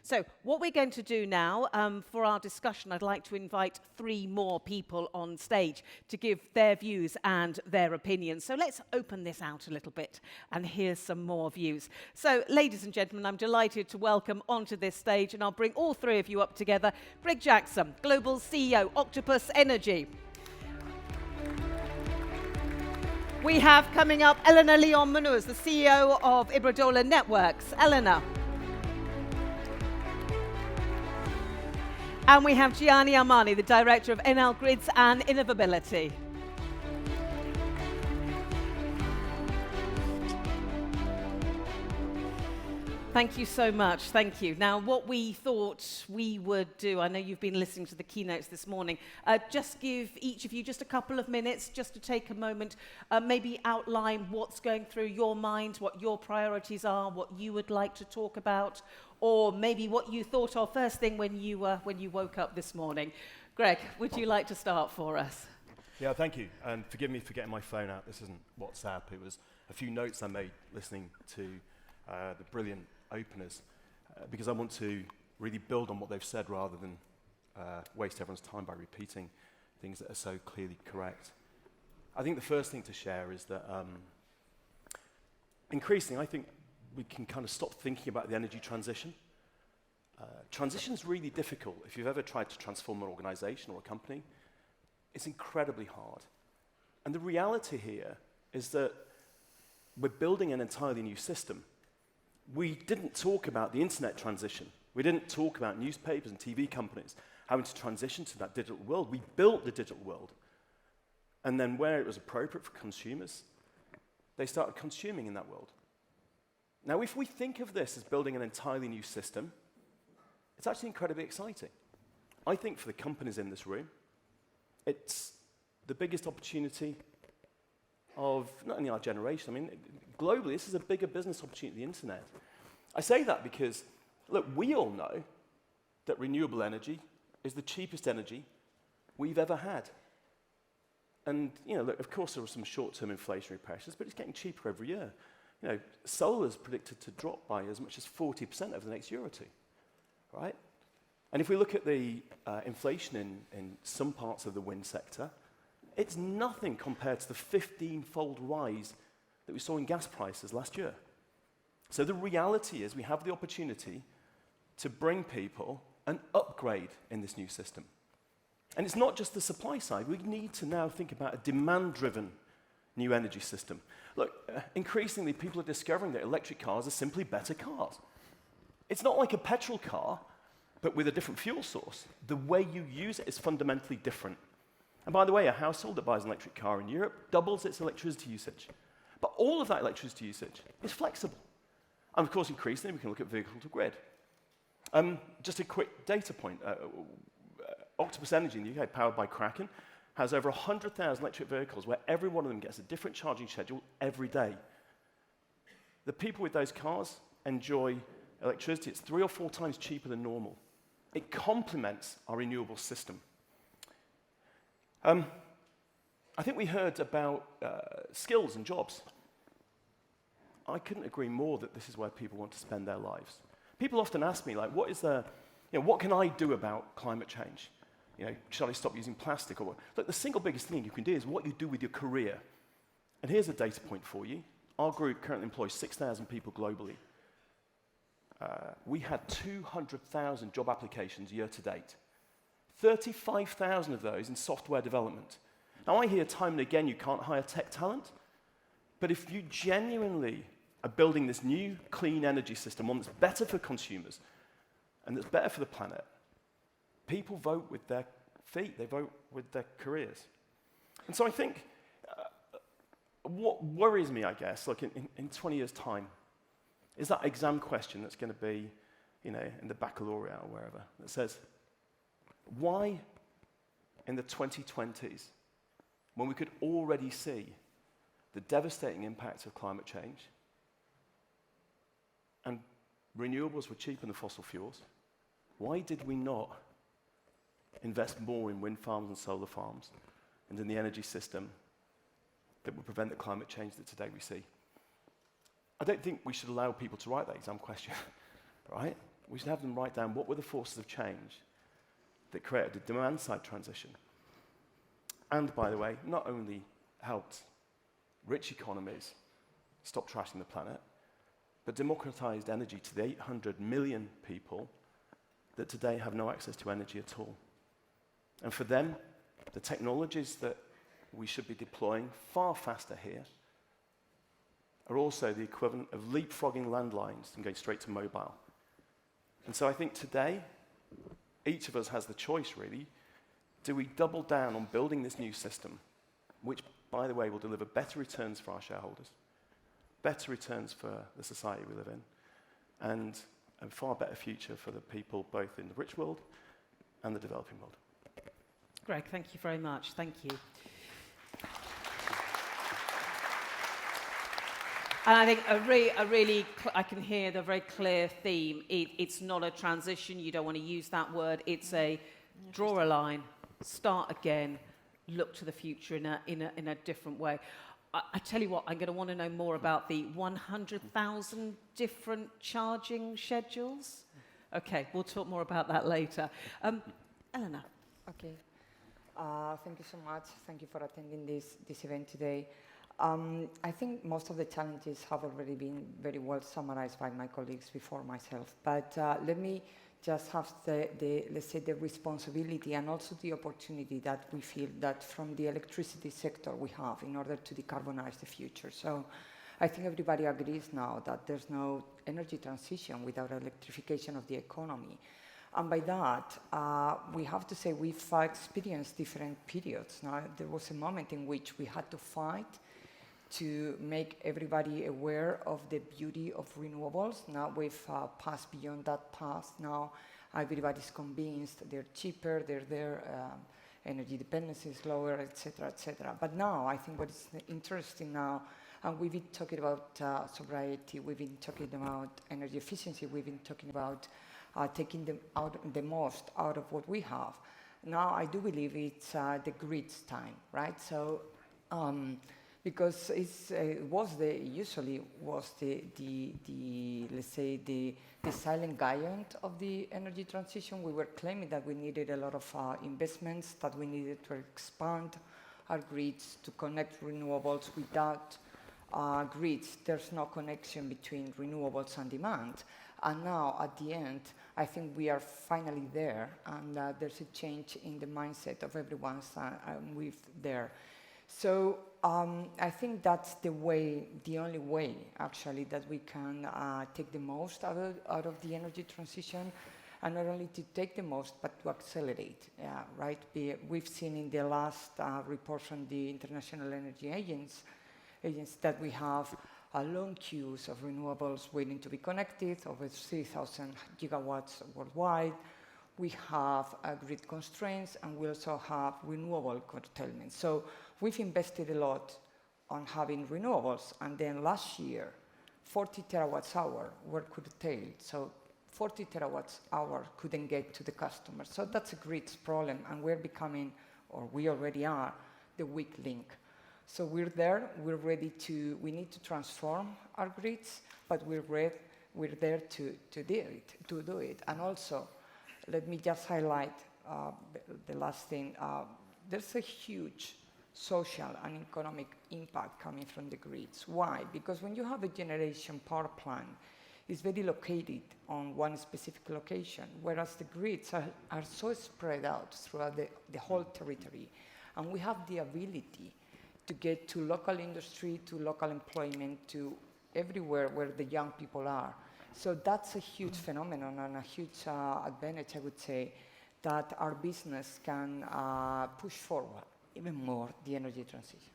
So what we're going to do now, for our discussion, I'd like to invite 3 more people on stage to give their views and their opinions. So let's open this out a little bit and hear some more views. So, ladies and gentlemen, I'm delighted to welcome onto this stage, and I'll bring all 3 of you up together. Greg Jackson, Global CEO, Octopus Energy. We have coming up Elena Leon Munoz, the CEO of Iberdrola Networks. Elena. And we have Gianni Armani, the Director of Enel Grids and Innovability. Thank you so much, thank you. Now, what we thought we would do, I know you've been listening to the keynotes this morning, just give each of you just a couple of minutes just to take a moment, maybe outline what's going through your mind, what your priorities are, what you would like to talk about, or maybe what you thought of first thing when you woke up this morning. Greg, would you like to start for us? Yeah, thank you. And forgive me for getting my phone out. This isn't WhatsApp. It was a few notes I made listening to the brilliant openers, because I want to really build on what they've said rather than waste everyone's time by repeating things that are so clearly correct. I think the first thing to share is that increasingly, I think we can kind of stop thinking about the energy transition. Transition is really difficult. If you've ever tried to transform an organization or a company, it's incredibly hard. And the reality here is that we're building an entirely new system. We didn't talk about the internet transition. We didn't talk about newspapers and TV companies having to transition to that digital world. We built the digital world. And then where it was appropriate for consumers, they started consuming in that world. Now, if we think of this as building an entirely new system, it's actually incredibly exciting. I think for the companies in this room, it's the biggest opportunity of not only our generation, I mean, globally, this is a bigger business opportunity than the internet. I say that because, look, we all know that renewable energy is the cheapest energy we've ever had. And, you know, look, of course there are some short-term inflationary pressures, but it's getting cheaper every year. You know, solar is predicted to drop by as much as 40% over the next year or two, right? And if we look at the inflation in some parts of the wind sector, it's nothing compared to the 15-fold rise that we saw in gas prices last year. So the reality is we have the opportunity to bring people an upgrade in this new system. And it's not just the supply side. We need to now think about a demand-driven new energy system. Look, increasingly people are discovering that electric cars are simply better cars. It's not like a petrol car, but with a different fuel source. The way you use it is fundamentally different. And by the way, a household that buys an electric car in Europe doubles its electricity usage. But all of that electricity usage is flexible. And of course, increasingly, we can look at vehicle to grid. Just a quick data point. Octopus Energy in the UK, powered by Kraken, has over 100,000 electric vehicles where every one of them gets a different charging schedule every day. The people with those cars enjoy electricity. It's 3 or 4 times cheaper than normal. It complements our renewable system. I think we heard about skills and jobs. I couldn't agree more that this is where people want to spend their lives. People often ask me, like, what can I do about climate change? You know, shall I stop using plastic? Or what? Look, the single biggest thing you can do is what you do with your career. And here's a data point for you. Our group currently employs 6,000 people globally. We had 200,000 job applications year to date. 35,000 of those in software development. Now, I hear time and again you can't hire tech talent, but if you genuinely are building this new clean energy system, one that's better for consumers and that's better for the planet, people vote with their feet, they vote with their careers. And so I think what worries me, I guess, like in 20 years' time, is that exam question that's going to be, you know, in the baccalaureate or wherever, that says, why in the 2020s, when we could already see the devastating impacts of climate change and renewables were cheaper than fossil fuels, why did we not invest more in wind farms and solar farms and in the energy system that would prevent the climate change that today we see? I don't think we should allow people to write that exam question, right? we should have them write down what were the forces of change that created the demand-side transition. And, by the way, not only helped rich economies stop trashing the planet, but democratized energy to the 800 million people that today have no access to energy at all. And for them, the technologies that we should be deploying far faster here are also the equivalent of leapfrogging landlines and going straight to mobile. And so I think today, each of us has the choice, really. Do we double down on building this new system, which, by the way, will deliver better returns for our shareholders, better returns for the society we live in, and a far better future for the people both in the rich world and the developing world? Greg, thank you very much. Thank you. And I think I can hear the very clear theme. It's not a transition. You don't want to use that word. It's a draw a line, start again, look to the future in a different way. I tell you what, I'm going to want to know more about the 100,000 different charging schedules. Okay, we'll talk more about that later. Elena. Okay. Thank you so much. Thank you for attending this event today. I think most of the challenges have already been very well summarized by my colleagues before myself. But let me just have let's say, the responsibility and also the opportunity that we feel that from the electricity sector we have in order to decarbonize the future. So I think everybody agrees now that there's no energy transition without electrification of the economy. And by that, we have to say we've experienced different periods. Now, there was a moment in which we had to fight to make everybody aware of the beauty of renewables. Now we've passed beyond that path. Now everybody's convinced they're cheaper, they're there, energy dependency is lower, etc., etc. But now I think what is interesting now, and we've been talking about sobriety, we've been talking about energy efficiency, we've been talking about taking the most out of what we have. Now I do believe it's the grid's time, right? So. Because usually was the let's say the silent giant of the energy transition. We were claiming that we needed a lot of investments, that we needed to expand our grids to connect renewables. Without grids, there's no connection between renewables and demand. And now, at the end, I think we are finally there, and there's a change in the mindset of everyone with there. So I think that's the only way, actually, that we can take the most out of the energy transition, and not only to take the most, but to accelerate, right? We've seen in the last report from the International Energy Agency that we have long queues of renewables waiting to be connected, over 3,000 gigawatts worldwide. We have grid constraints, and we also have renewable curtailment. So we've invested a lot on having renewables, and then last year, 40 terawatts hour were curtailed. So 40 terawatts hour couldn't get to the customer. So that's a grid's problem, and we're becoming, or we already are, the weak link. So we're there, we're ready we need to transform our grids, but we're there to do it. And also, let me just highlight the last thing. There's a huge social and economic impact coming from the grids. Why? Because when you have a generation power plant, it's very located on one specific location, whereas the grids are so spread out throughout the whole territory. And we have the ability to get to local industry, to local employment, to everywhere where the young people are. So that's a huge phenomenon and a huge advantage, I would say, that our business can push forward even more the energy transition.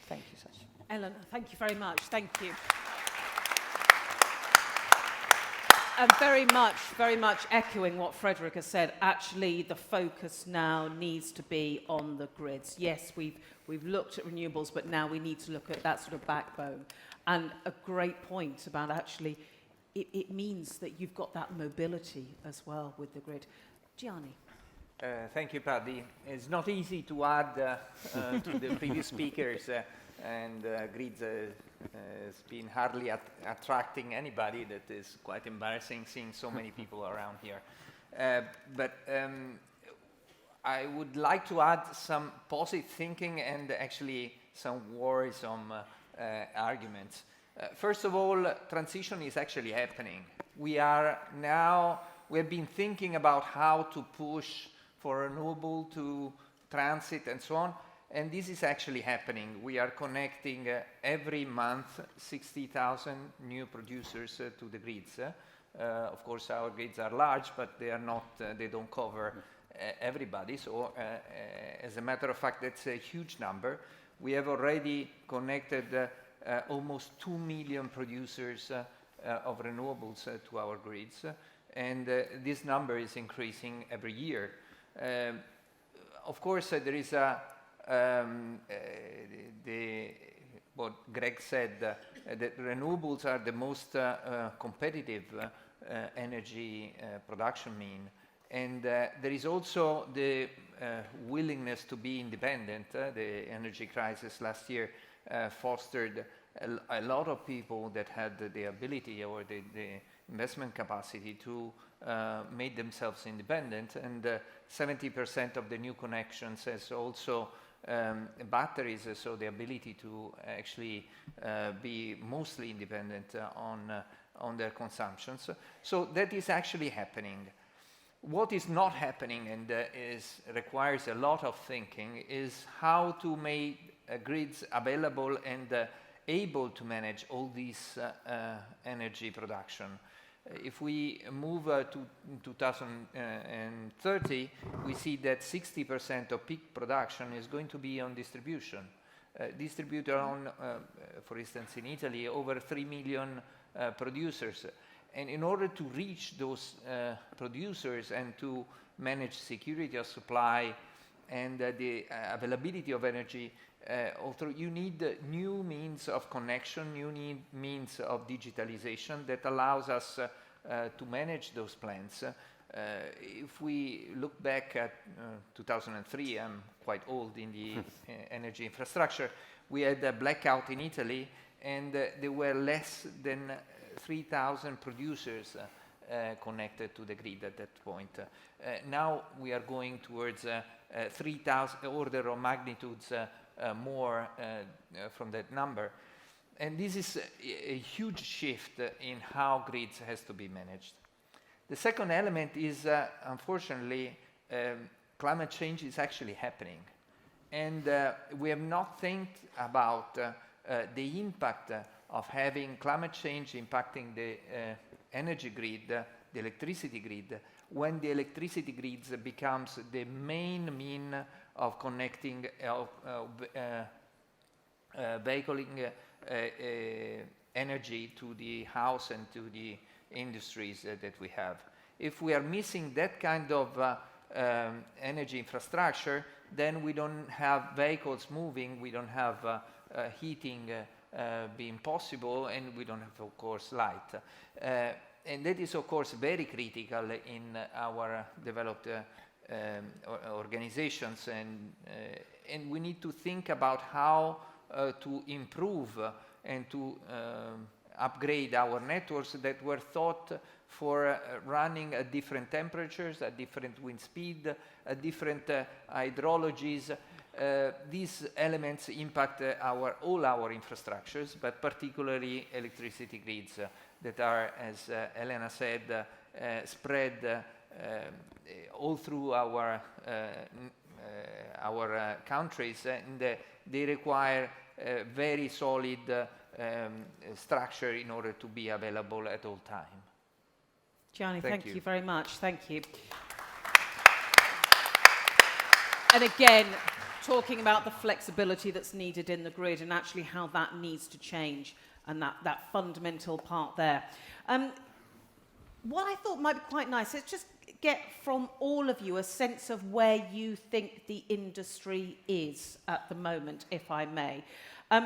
Thank you, Sasha. Ellen, thank you very much. Thank you. And very much echoing what Frederick has said, actually the focus now needs to be on the grids. Yes, we've looked at renewables, but now we need to look at that sort of backbone. And a great point about actually, it means that you've got that mobility as well with the grid. Gianni. Thank you, Paddy. It's not easy to add to the previous speakers. and grids has been hardly attracting anybody. That is quite embarrassing, seeing so many people around here. But I would like to add some positive thinking and actually some worrisome arguments. First of all, transition is actually happening. We have been thinking about how to push for renewable to transit and so on, and this is actually happening. We are connecting every month 60,000 new producers to the grids. Of course, our grids are large, but they are not. They don't cover everybody. So, as a matter of fact, that's a huge number. We have already connected almost 2 million producers of renewables to our grids, and this number is increasing every year. Of course, there is what Greg said, that renewables are the most competitive energy production mean. And there is also the willingness to be independent. The energy crisis last year fostered a lot of people that had the ability or the investment capacity to make themselves independent, and 70% of the new connections has also batteries, so the ability to actually be mostly independent on their consumptions. So that is actually happening. What is not happening and requires a lot of thinking is how to make grids available and able to manage all this energy production. If we move to 2030, we see that 60% of peak production is going to be on distribution. Distributed on, for instance, in Italy, over 3 million producers. And in order to reach those producers and to manage security of supply and the availability of energy, also you need new means of connection, you need means of digitalization that allows us to manage those plants. If we look back at 2003, I'm quite old in the energy infrastructure, we had a blackout in Italy, and there were less than 3,000 producers connected to the grid at that point. Now we are going towards 3,000 order of magnitudes more from that number. And this is a huge shift in how grids has to be managed. The second element is, unfortunately, climate change is actually happening. And we have not think about the impact of having climate change impacting the energy grid, the electricity grid, when the electricity grids becomes the main mean of connecting, vehicling energy to the house and to the industries that we have. If we are missing that kind of energy infrastructure, then we don't have vehicles moving, we don't have heating being possible, and we don't have, of course, light. And that is, of course, very critical in our developed organizations, and we need to think about how to improve and to upgrade our networks that were thought for running at different temperatures, at different wind speed, at different hydrologies. These elements impact all our infrastructures, but particularly electricity grids that are, as Elena said, spread all through our countries, and they require very solid structure in order to be available at all time. Gianni, thank you very much. Thank you. And again, talking about the flexibility that's needed in the grid and actually how that needs to change, and that fundamental part there. What I thought might be quite nice is just get from all of you a sense of where you think the industry is at the moment, if I may.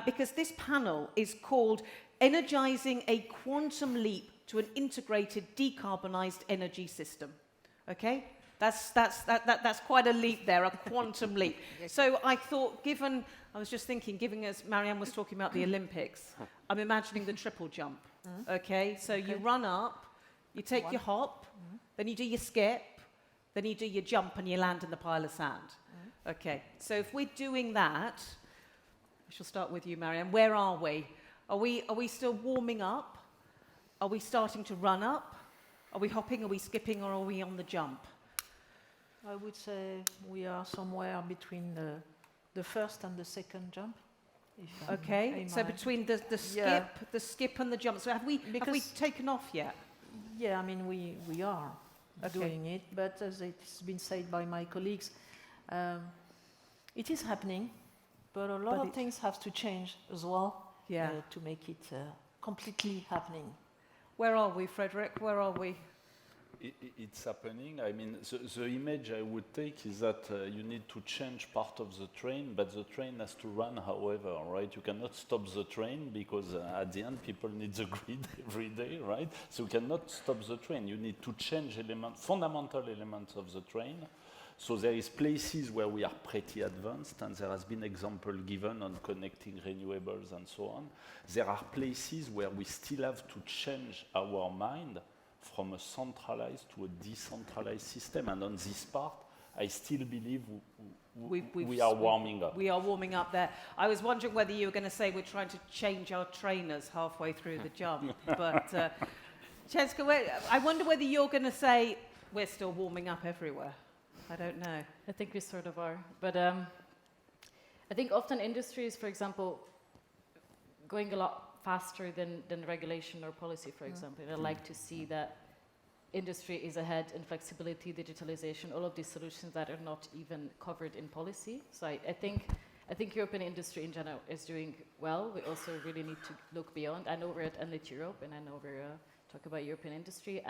Because this panel is called Energizing a Quantum Leap to an Integrated Decarbonised Energy System. Okay? That's quite a leap there, a quantum leap. So I thought, I was just thinking, given as Marianne was talking about the Olympics, I'm imagining the triple jump. Okay? So you run up, you take your hop, then you do your skip, then you do your jump and you land in the pile of sand. Okay. So if we're doing that, I shall start with you, Marianne. Where are we? Are we still warming up? Are we starting to run up? Are we hopping? Are we skipping? Or are we on the jump? I would say we are somewhere between the first and the second jump. Okay, so between the skip and the jump. So have we taken off yet? Yeah, I mean we are doing it, but as it's been said by my colleagues, it is happening, but a lot of things have to change as well to make it completely happening. Where are we, Frederick? Where are we? It's happening. I mean, the image I would take is that you need to change part of the train, but the train has to run however, right? You cannot stop the train because at the end people need the grid every day, right? So you cannot stop the train. You need to change fundamental elements of the train. So there is places where we are pretty advanced, and there has been example given on connecting renewables and so on. There are places where we still have to change our mind from a centralized to a decentralized system. And on this part, I still believe we are warming up. We are warming up there. I was wondering whether you were going to say we're trying to change our trainers halfway through the jump. But Csinszka, I wonder whether you're going to say we're still warming up everywhere. I don't know. I think we sort of are. But I think often industries, for example, going a lot faster than regulation or policy, for example. I like to see that industry is ahead in flexibility, digitalization, all of these solutions that are not even covered in policy. So I think European industry in general is doing well. We also really need to look beyond. I know we're at Enlit Europe, and I know we're talking about European industry.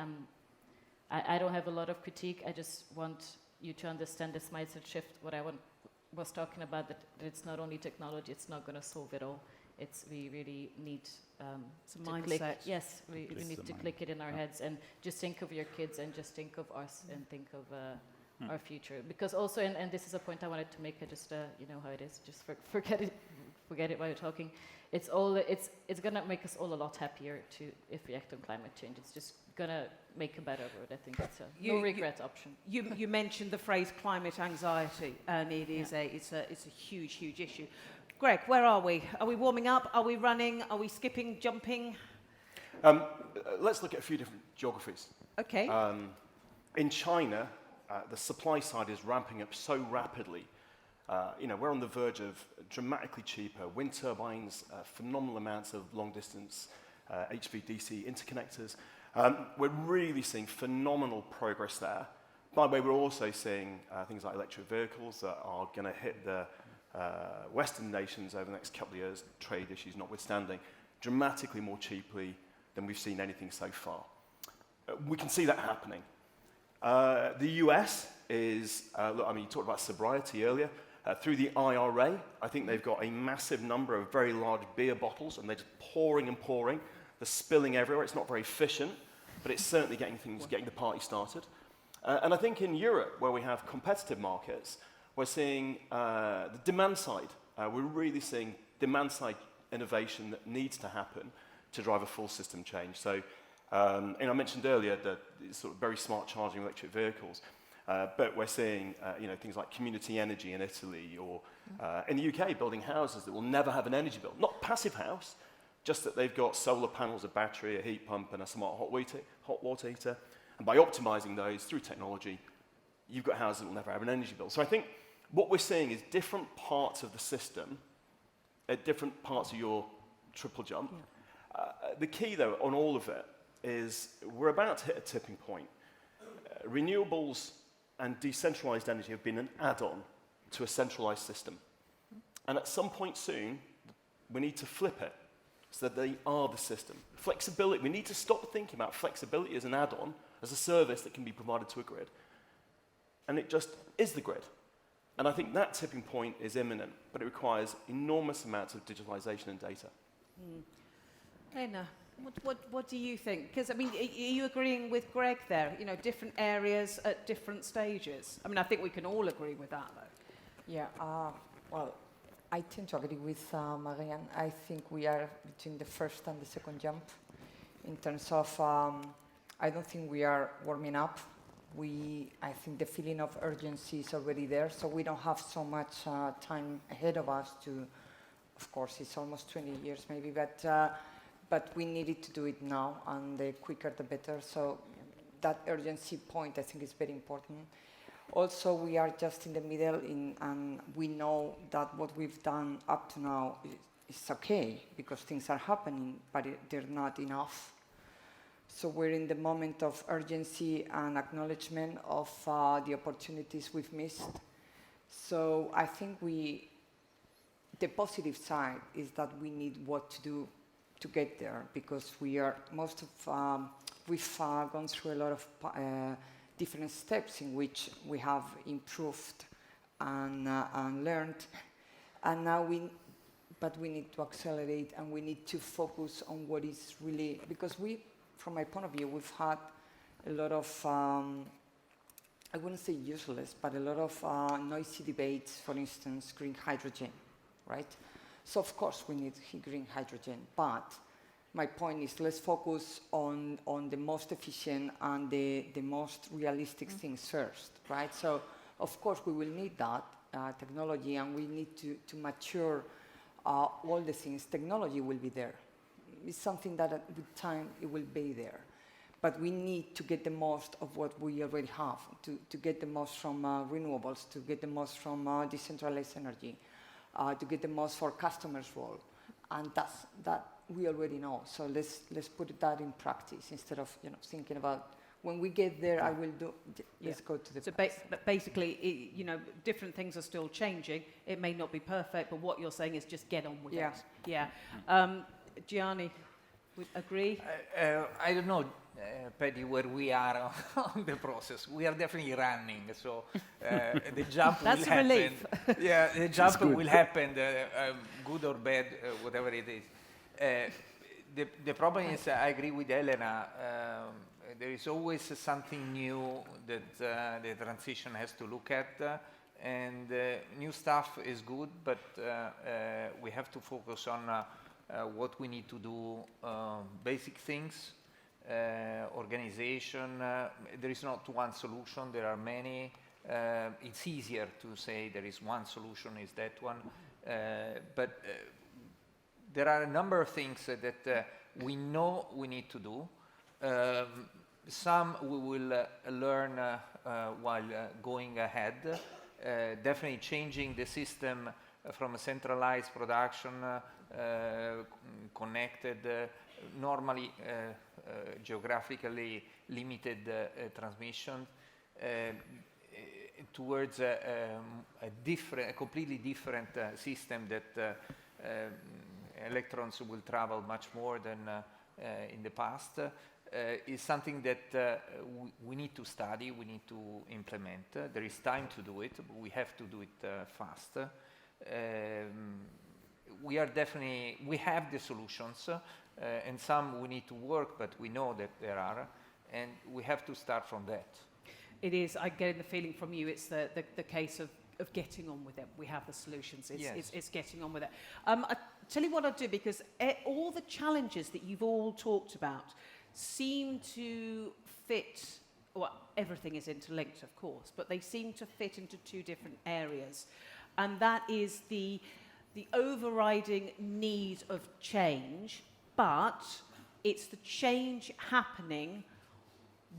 I don't have a lot of critique. I just want you to understand this mindset shift. What I was talking about, that it's not only technology, it's not going to solve it all. We really need it's a to mindset. click. Yes, we need to click it in our heads and just think of your kids and just think of us and think of our future. Because also, and this is a point I wanted to make. I just you know how it is. Just forget it while you're talking. It's gonna make us all a lot happier if we act on climate change. It's just gonna make a better world. I think it's a no regret option. You mentioned the phrase climate anxiety, and it is it's a huge issue. Greg, where are we? Are we warming up? Are we running? Are we skipping, jumping? Let's look at a few different geographies. Okay. In China, the supply side is ramping up so rapidly. We're on the verge of dramatically cheaper wind turbines, phenomenal amounts of long-distance HVDC interconnectors. We're really seeing phenomenal progress there. By the way, we're also seeing things like electric vehicles that are going to hit the Western nations over the next couple of years, trade issues notwithstanding, dramatically more cheaply than we've seen anything so far. We can see that happening. The US is, you talked about sobriety earlier. Through the IRA, I think they've got a massive number of very large beer bottles, and they're just pouring and pouring. They're spilling everywhere. It's not very efficient, but it's certainly getting the party started. And I think in Europe, where we have competitive markets, we're seeing the demand side. We're really seeing demand side innovation that needs to happen to drive a full system change. So, I mentioned earlier that it's sort of very smart charging electric vehicles, but we're seeing things like community energy in Italy, or in the UK, building houses that will never have an energy bill. Not passive house, just that they've got solar panels, a battery, a heat pump, and a smart hot water heater. And by optimizing those through technology, you've got houses that will never have an energy bill. So I think what we're seeing is different parts of the system at different parts of your triple jump. Yeah. The key, though, on all of it is we're about to hit a tipping point. Renewables and decentralized energy have been an add-on to a centralized system. And at some point soon, we need to flip it so that they are the system. Flexibility, we need to stop thinking about flexibility as an add-on, as a service that can be provided to a grid. And it just is the grid. And I think that tipping point is imminent, but it requires enormous amounts of digitalization and data. Lena, What do you think? Because, I mean, are you agreeing with Greg there? You know, different areas at different stages. I mean, I think we can all agree with that, though. Yeah, well, I tend to agree with Marianne. I think we are between the first and the second jump in terms of, I don't think we are warming up. I think the feeling of urgency is already there, so we don't have so much time ahead of us to, of course, it's almost 20 years maybe, but we needed to do it now, and the quicker the better. So that urgency point, I think, is very important. Also, we are just in the middle, and we know that what we've done up to now is okay, because things are happening, but they're not enough. So we're in the moment of urgency and acknowledgement of the opportunities we've missed. So I think the positive side is that we need what to do to get there, because we've gone through a lot of different steps in which we have improved and learned, and now but we need to accelerate, and we need to focus on what is really, because from my point of view, we've had a lot of, I wouldn't say useless, but a lot of noisy debates, for instance, green hydrogen, right? So of course we need green hydrogen, but my point is, let's focus on the most efficient and the most realistic things first, right? So of course we will need that technology, and we need to mature all the things. Technology will be there. It's something that with time it will be there. But we need to get the most of what we already have, to get the most from renewables, to get the most from decentralized energy, to get the most for customers' role. And that we already know. So let's put that in practice instead of thinking about when we get there, I will do. Let's go to the. So basically, different things are still changing. It may not be perfect, but what you're saying is just get on with it. Yeah. Gianni, would agree? I don't know, Paddy, where we are on the process. We are definitely running, so the jump will happen. That's a relief. Yeah, the jump will happen, good or bad, whatever it is. The problem is, I agree with Elena, there is always something new that the transition has to look at, and new stuff is good, but we have to focus on what we need to do, basic things, organization. There is not one solution, there are many. It's easier to say there is one solution, is that one. But there are a number of things that we know we need to do. Some we will learn while going ahead. Definitely changing the system from a centralized production, connected, normally geographically limited transmission, towards a completely different system that electrons will travel much more than in the past, is something that we need to study, we need to implement. There is time to do it, but we have to do it fast. We have the solutions, and some we need to work, but we know that there are, and we have to start from that. It is, I get the feeling from you, it's the case of getting on with it. We have the solutions, it's getting on with it. I'll tell you what I'll do, because all the challenges that you've all talked about seem to fit, well, everything is interlinked, of course, but they seem to fit into two different areas. And that is the overriding need of change, but it's the change happening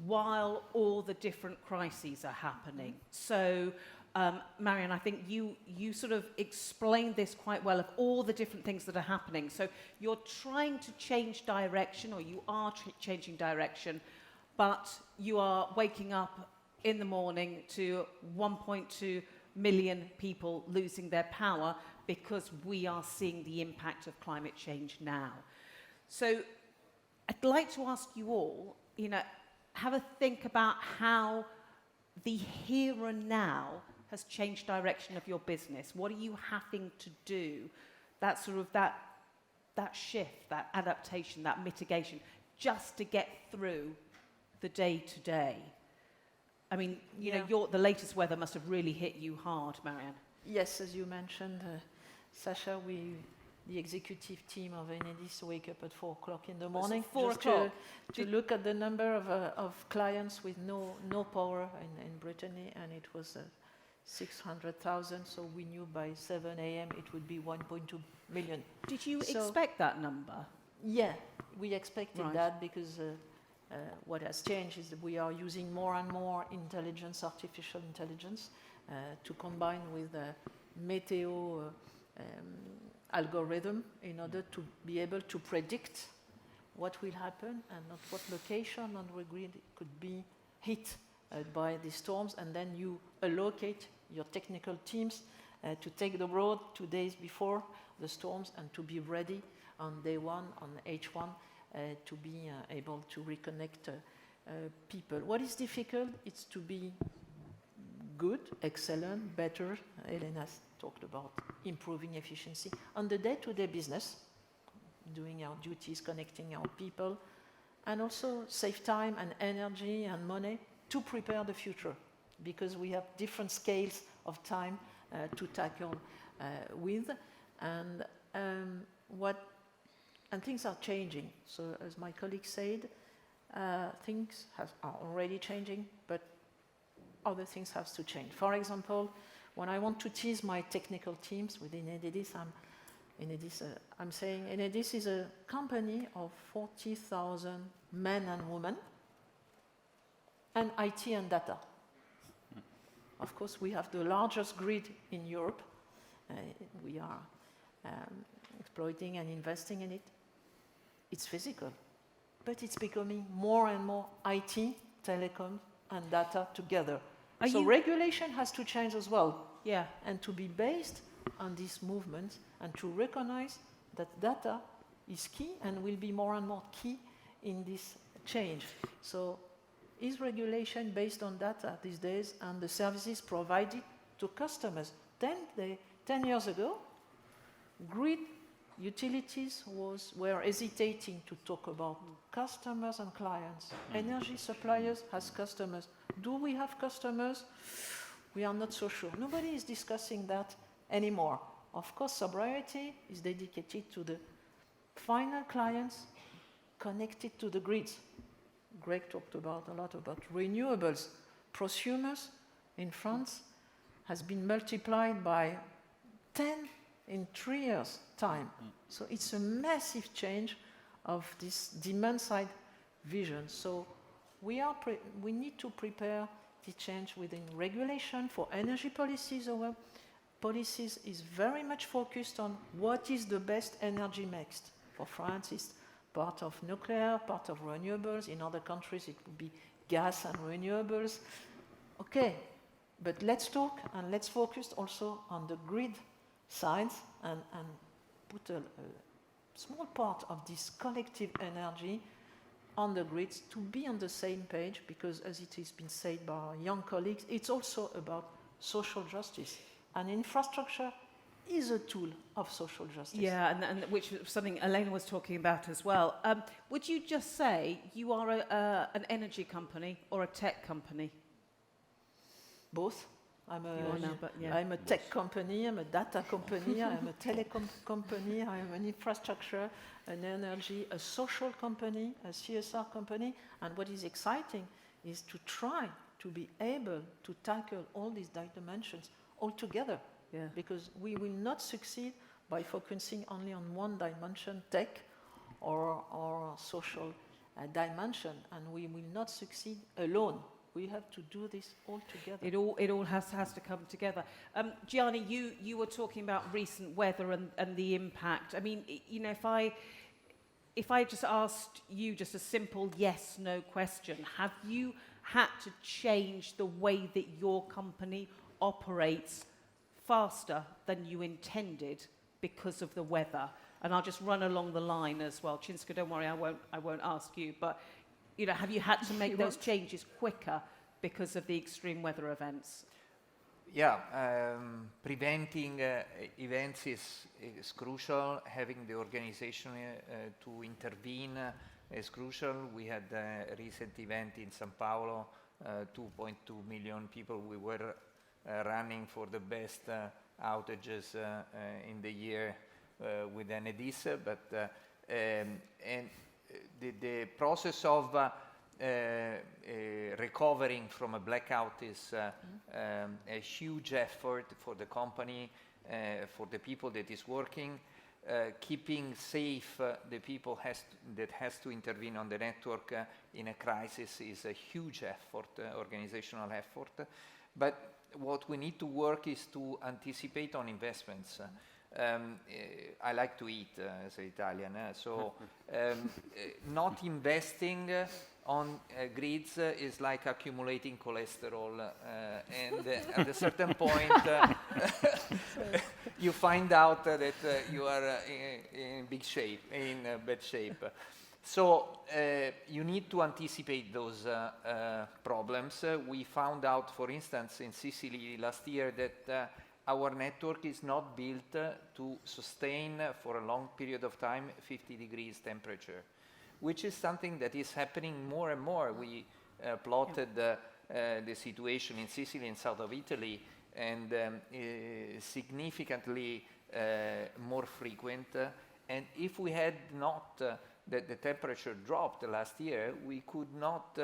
while all the different crises are happening. So, Marianne, I think you sort of explained this quite well, of all the different things that are happening. So you're trying to change direction, or you are changing direction, but you are waking up in the morning to 1.2 million people losing their power because we are seeing the impact of climate change now. So I'd like to ask you all, have a think about how the here and now has changed direction of your business. What are you having to do? That sort of that that shift, that adaptation, that mitigation, just to get through the day-to-day? I mean, you know, the latest weather must have really hit you hard, Marianne. Yes, as you mentioned, Sasha, the executive team of Enedis wake up at 4 o'clock in the morning 4 just o'clock. to look at the number of clients with no power in Brittany, and it was 600,000, so we knew by 7 a.m. it would be 1.2 million. Did you expect that number? Yeah, we expected Right. that because what has changed is that we are using more and more intelligence, artificial intelligence, to combine with meteo algorithm in order to be able to predict what will happen and at what location on the grid it could be hit by the storms, and then you allocate your technical teams to take the road 2 days before the storms and to be ready on day one, on H1, to be able to reconnect people. What is difficult is to be good, excellent, better. Elena's talked about improving efficiency on the day-to-day business, doing our duties, connecting our people, and also save time and energy and money to prepare the future, because we have different scales of time to tackle with, and things are changing. So, as my colleague said, things are already changing, but other things have to change. For example, when I want to tease my technical teams within Enedis, I'm saying Enedis is a company of 40,000 men and women, and IT and data. Of course, we have the largest grid in Europe. We are exploiting and investing in it. It's physical, but it's becoming more and more IT, telecom, and data together. So regulation has to change as well. Yeah. And to be based on this movement and to recognize that data is key and will be more and more key in this change. So is regulation based on data these days and the services provided to customers? 10 years ago, grid utilities were hesitating to talk about customers and clients. Energy suppliers has customers. Do we have customers? We are not so sure. Nobody is discussing that anymore. Of course, sobriety is dedicated to the final clients connected to the grids. Greg talked a lot about renewables. Prosumers in France has been multiplied by 10 in 3 years' time. So it's a massive change of this demand-side vision. So we need to prepare the change within regulation for energy policies. Our policies is very much focused on what is the best energy mix. For France, it's part of nuclear, part of renewables. In other countries, it would be gas and renewables. Okay, but let's talk and let's focus also on the grid sides and put a small part of this collective energy on the grids to be on the same page, because as it has been said by our young colleagues, it's also about social justice. And infrastructure is a tool of social justice. Yeah, and which is something Elena was talking about as well. Would you just say you are an energy company or a tech company? Both. I'm a tech company, I'm a data company, I'm a telecom company, I'm an infrastructure, an energy, a social company, a CSR company. And what is exciting is to try to be able to tackle all these dimensions all together. Yeah. Because we will not succeed by focusing only on one dimension, tech or social dimension, and we will not succeed alone. We have to do this all together. It all has to come together. Gianni, you were talking about recent weather and the impact. I mean, you know, if I just asked you just a simple yes/no question, have you had to change the way that your company operates faster than you intended because of the weather? And I'll just run along the line as well. Csinszka, don't worry, I won't ask you, but you know, have you had to make those changes quicker because of the extreme weather events? Yeah, preventing events is crucial. Having the organization to intervene is crucial. We had a recent event in São Paulo, 2.2 million people. We were running for the best outages in the year with Enedis, but and the process of recovering from a blackout is a huge effort for the company, for the people that is working. Keeping safe the people that has to intervene on the network in a crisis is a huge effort, organizational effort. But what we need to work is to anticipate on investments. I like to eat as an Italian, so not investing on grids is like accumulating cholesterol, and at a certain point you find out that you are in bad shape. So you need to anticipate those problems. We found out, for instance, in Sicily last year that our network is not built to sustain for a long period of time 50 degrees temperature, which is something that is happening more and more. We plotted the situation in Sicily and south of Italy, and significantly more frequent. And if we had not the temperature dropped last year, we could not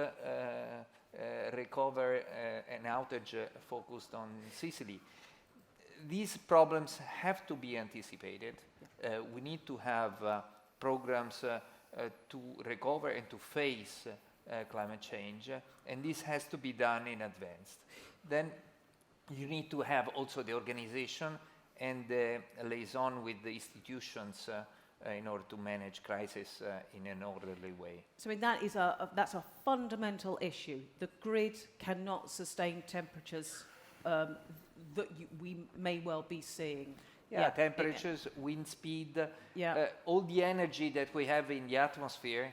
recover an outage focused on Sicily. These problems have to be anticipated. We need to have programs to recover and to face climate change, and this has to be done in advance. Then you need to have also the organization and the liaison with the institutions in order to manage crisis in an orderly way. So I mean, that's a fundamental issue. The grid cannot sustain temperatures that we may well be seeing. Yeah, temperatures, wind speed, all the energy that we have in the atmosphere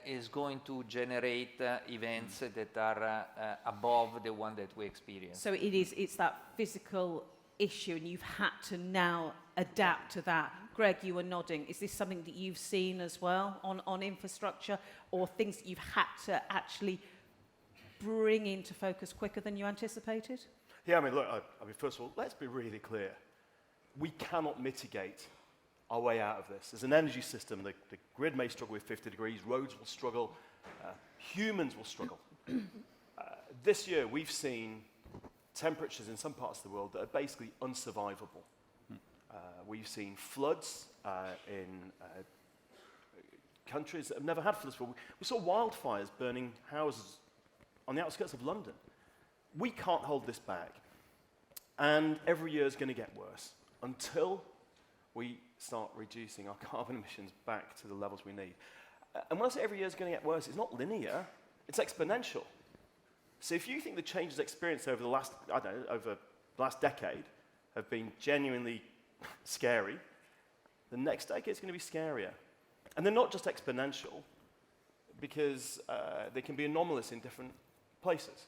is going to generate events that are above the one that we experience. So it's that physical issue, and you've had to now adapt to that. Greg, you were nodding. Is this something that you've seen as well on infrastructure, or things that you've had to actually bring into focus quicker than you anticipated? Yeah, I mean, look, first of all, let's be really clear. We cannot mitigate our way out of this. As an energy system, the grid may struggle with 50 degrees, roads will struggle, humans will struggle. This year, we've seen temperatures in some parts of the world that are basically unsurvivable. We've seen floods in countries that have never had floods before. We saw wildfires burning houses on the outskirts of London. We can't hold this back. And every year is going to get worse until we start reducing our carbon emissions back to the levels we need. And when I say every year is going to get worse, it's not linear, it's exponential. So if you think the changes experienced over the last, over the last decade have been genuinely scary, the next decade is going to be scarier. And they're not just exponential, because they can be anomalous in different places.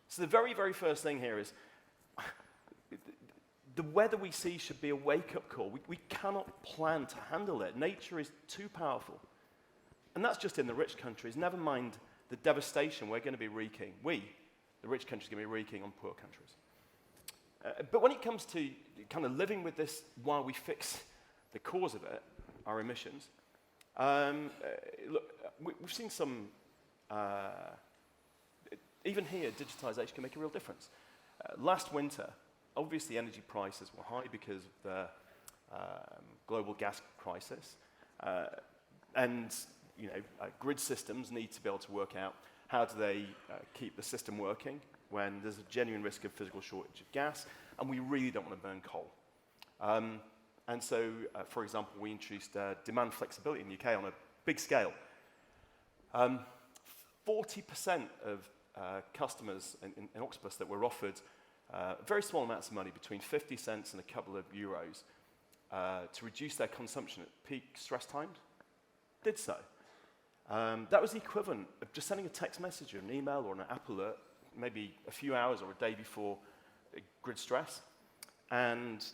So the very, very first thing here is the weather we see should be a wake-up call. We cannot plan to handle it. Nature is too powerful. And that's just in the rich countries. Never mind the devastation we're going to be wreaking. We, the rich countries, are going to be wreaking on poor countries. But when it comes to kind of living with this while we fix the cause of it, our emissions, look, we've seen some, even here, digitization can make a real difference. Last winter, obviously energy prices were high because of the global gas crisis. And grid systems need to be able to work out how do they keep the system working when there's a genuine risk of physical shortage of gas, and we really don't want to burn coal. And so, for example, we introduced demand flexibility in the UK on a big scale. 40% of customers in Octopus that were offered very small amounts of money, between 50 cents and a couple of euros, to reduce their consumption at peak stress times, did so. That was the equivalent of just sending a text message or an email or an app alert maybe a few hours or a day before grid stress, and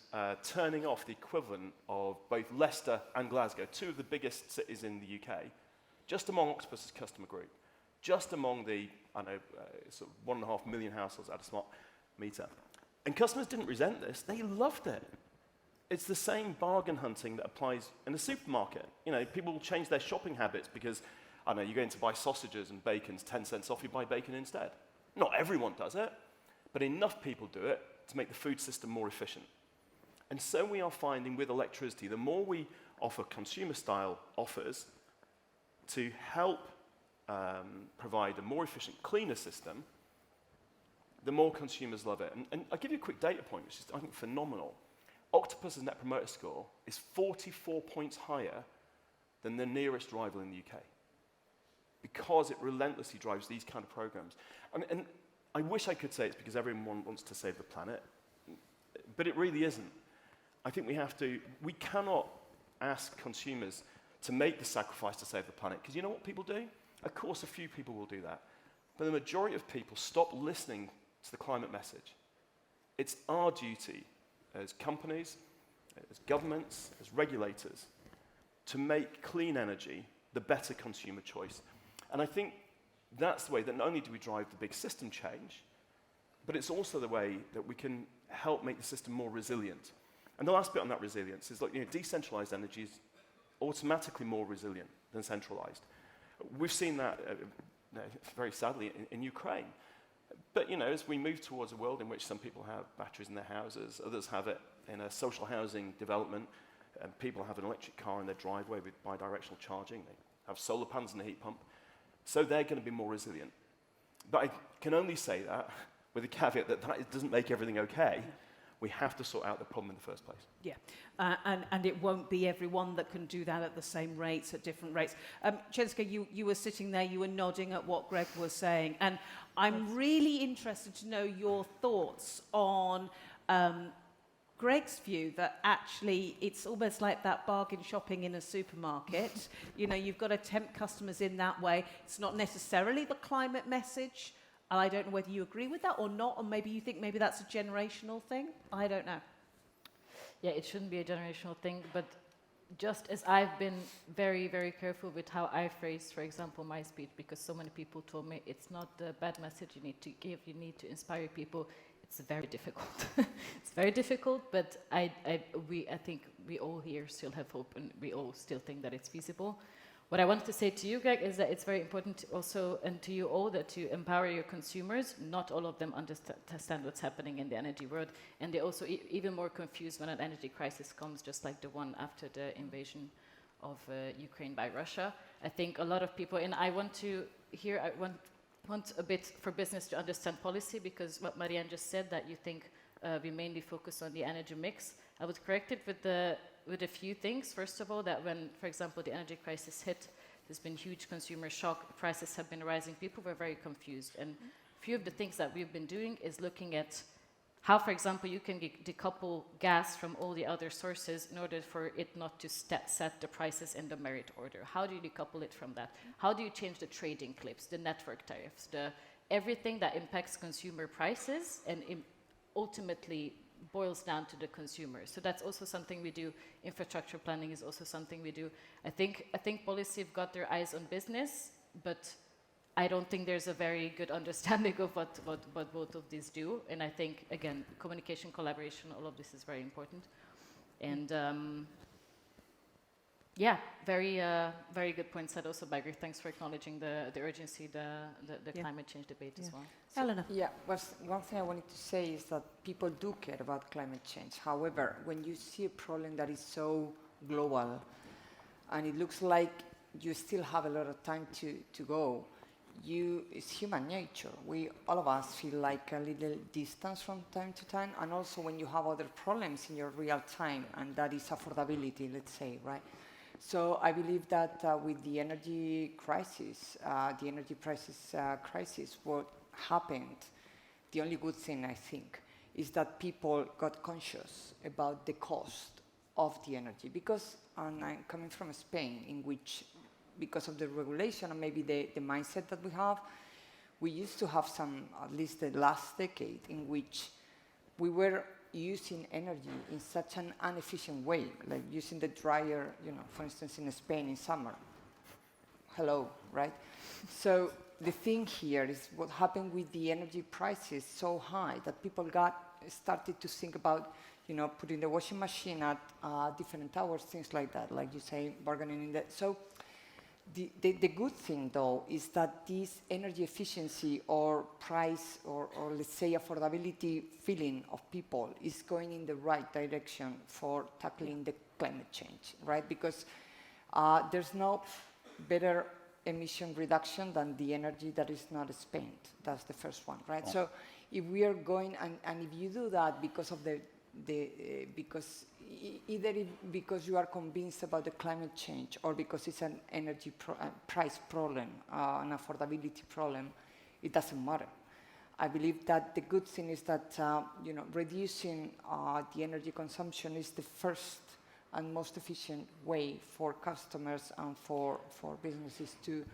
turning off the equivalent of both Leicester and Glasgow, two of the biggest cities in the UK, just among Octopus's customer group, just among the, I know, sort of 1.5 million households at a smart meter. And customers didn't resent this, they loved it. It's the same bargain hunting that applies in a supermarket. You know, people will change their shopping habits because, I know, you're going to buy sausages and bacon's 10 cents off, you buy bacon instead. Not everyone does it, but enough people do it to make the food system more efficient. And so we are finding with electricity, the more we offer consumer-style offers to help provide a more efficient, cleaner system, the more consumers love it. And I'll give you a quick data point, which is, I think, phenomenal. Octopus's Net Promoter Score is 44 points higher than the nearest rival in the UK, because it relentlessly drives these kind of programs. And I wish I could say it's because everyone wants to save the planet, but it really isn't. I think we cannot ask consumers to make the sacrifice to save the planet, because you know what people do? Of course, a few people will do that, but the majority of people stop listening to the climate message. It's our duty as companies, as governments, as regulators, to make clean energy the better consumer choice. And I think that's the way that not only do we drive the big system change, but it's also the way that we can help make the system more resilient. And the last bit on that resilience is, like, you know, decentralized energy is automatically more resilient than centralized. We've seen that very sadly in Ukraine. But, you know, as we move towards a world in which some people have batteries in their houses, others have it in a social housing development, and people have an electric car in their driveway with bidirectional charging, they have solar panels and a heat pump, so they're going to be more resilient. But I can only say that with the caveat that that doesn't make everything okay. We have to sort out the problem in the first place. Yeah, and it won't be everyone that can do that at the same rates, at different rates. Csinszka, you were sitting there, you were nodding at what Greg was saying, and I'm really interested to know your thoughts on Greg's view that actually it's almost like that bargain shopping in a supermarket. You know, you've got to tempt customers in that way. It's not necessarily the climate message. I don't know whether you agree with that or not, or maybe you think maybe that's a generational thing. I don't know. Yeah, it shouldn't be a generational thing, but just as I've been very, very careful with how I phrase, for example, my speech, because so many people told me it's not the bad message you need to give, you need to inspire people. It's very difficult. It's very difficult, but I think we all here still have hope, and we all still think that it's feasible. What I wanted to say to you, Greg, is that it's very important also, and to you all, that you empower your consumers. Not all of them understand what's happening in the energy world, and they're also even more confused when an energy crisis comes, just like the one after the invasion of Ukraine by Russia. I think a lot of people, and I want a bit for business to understand policy, because what Marianne just said, that you think we mainly focus on the energy mix. I would correct it with a few things. First of all, that when, for example, the energy crisis hit, there's been huge consumer shock, prices have been rising, people were very confused. And a few of the things that we've been doing is looking at how, for example, you can decouple gas from all the other sources in order for it not to set the prices in the merit order. How do you decouple it from that? How do you change the trading cliffs, the network tariffs, everything that impacts consumer prices and ultimately boils down to the consumer. So that's also something we do. Infrastructure planning is also something we do. I think policy have got their eyes on business, but I don't think there's a very good understanding of what both of these do. And I think, again, communication, collaboration, all of this is very important. And yeah, very good point said also by Greg. Thanks for acknowledging the urgency, the climate change debate as well. Helena. Yeah, one thing I wanted to say is that people do care about climate change. However, when you see a problem that is so global, and it looks like you still have a lot of time to go, it's human nature. All of us feel like a little distance from time to time, and also when you have other problems in your real time, and that is affordability, let's say, right? So I believe that with the energy crisis, what happened, the only good thing I think, is that people got conscious about the cost of the energy. Because, and I'm coming from Spain, in which, because of the regulation and maybe the mindset that we have, we used to have some, at least the last decade, in which we were using energy in such an inefficient way, like using the dryer, for instance, in Spain in summer. Hello, right? So the thing here is what happened with the energy prices so high that people started to think about, putting the washing machine at different hours, things like that, like you say, bargaining in that. So the good thing, though, is that this energy efficiency or price or let's say affordability feeling of people is going in the right direction for tackling the climate change, right? Because there's no better emission reduction than the energy that is not spent. That's the first one, right? Oh. So if we are going, and if you do that because of because you are convinced about the climate change or because it's an energy price problem, an affordability problem, it doesn't matter. I believe that the good thing is that reducing the energy consumption is the first and most efficient way for customers and for businesses to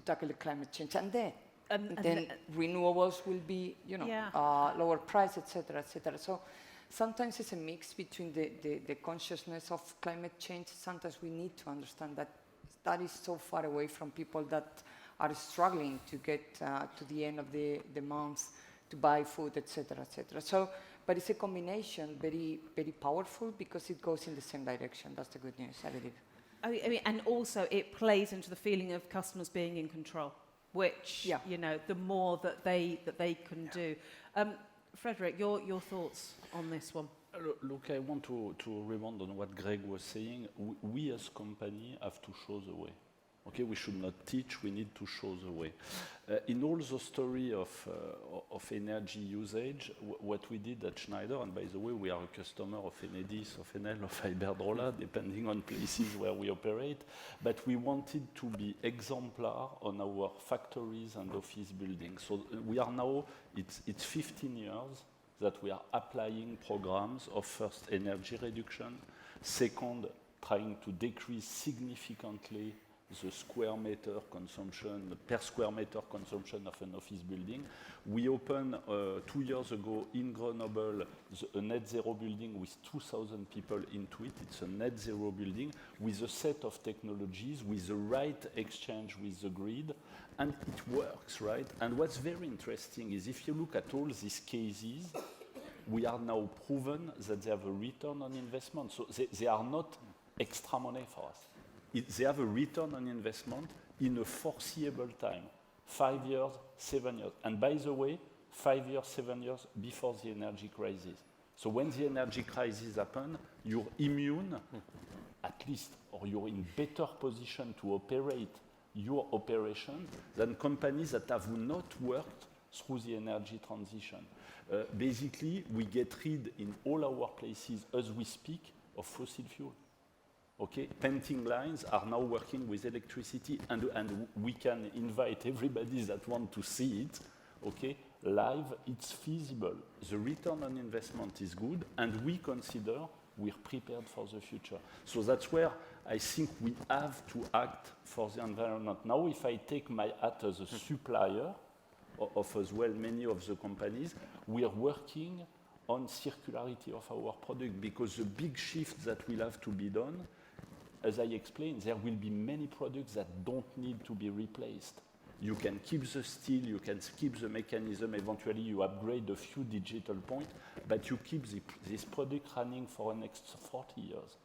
tackle the climate change. And then renewables will be, lower price, etc., etc. So sometimes it's a mix between the consciousness of climate change. Sometimes we need to understand that is so far away from people that are struggling to get to the end of the month to buy food, etc., etc. So, but it's a combination, very, very powerful because it goes in the same direction. That's the good news, I believe. I mean, and also it plays into the feeling of customers being in control, which the more that they can do. Frederick, your thoughts on this one? Look, I want to rebound on what Greg was saying. We as company have to show the way. Okay, we should not teach, we need to show the way. In all the story of energy usage, what we did at Schneider, and by the way, we are a customer of Enedis, of Enel, of Iberdrola, depending on places where we operate, but we wanted to be exemplar on our factories and office buildings. So we are now, it's 15 years that we are applying programs of first energy reduction, second, trying to decrease significantly the square meter consumption, the per square meter consumption of an office building. We opened 2 years ago in Grenoble a net zero building with 2,000 people into it. It's a net zero building with a set of technologies, with the right exchange with the grid, and it works, right? And what's very interesting is if you look at all these cases, we are now proven that they have a return on investment. So they are not extra money for us. They have a return on investment in a foreseeable time, 5 years, 7 years. And by the way, 5 years, 7 years before the energy crisis. So when the energy crisis happened, you're immune, at least, or you're in better position to operate your operation than companies that have not worked through the energy transition. Basically, we get rid in all our places as we speak of fossil fuel. Okay, painting lines are now working with electricity, and we can invite everybody that want to see it. Okay, live, it's feasible. The return on investment is good, and we consider we're prepared for the future. So that's where I think we have to act for the environment. Now, if I take my hat as a supplier of as well many of the companies, we are working on circularity of our product because the big shift that will have to be done, as I explained, there will be many products that don't need to be replaced. You can keep the steel, you can keep the mechanism, eventually you upgrade a few digital points, but you keep this product running for the next 40 years.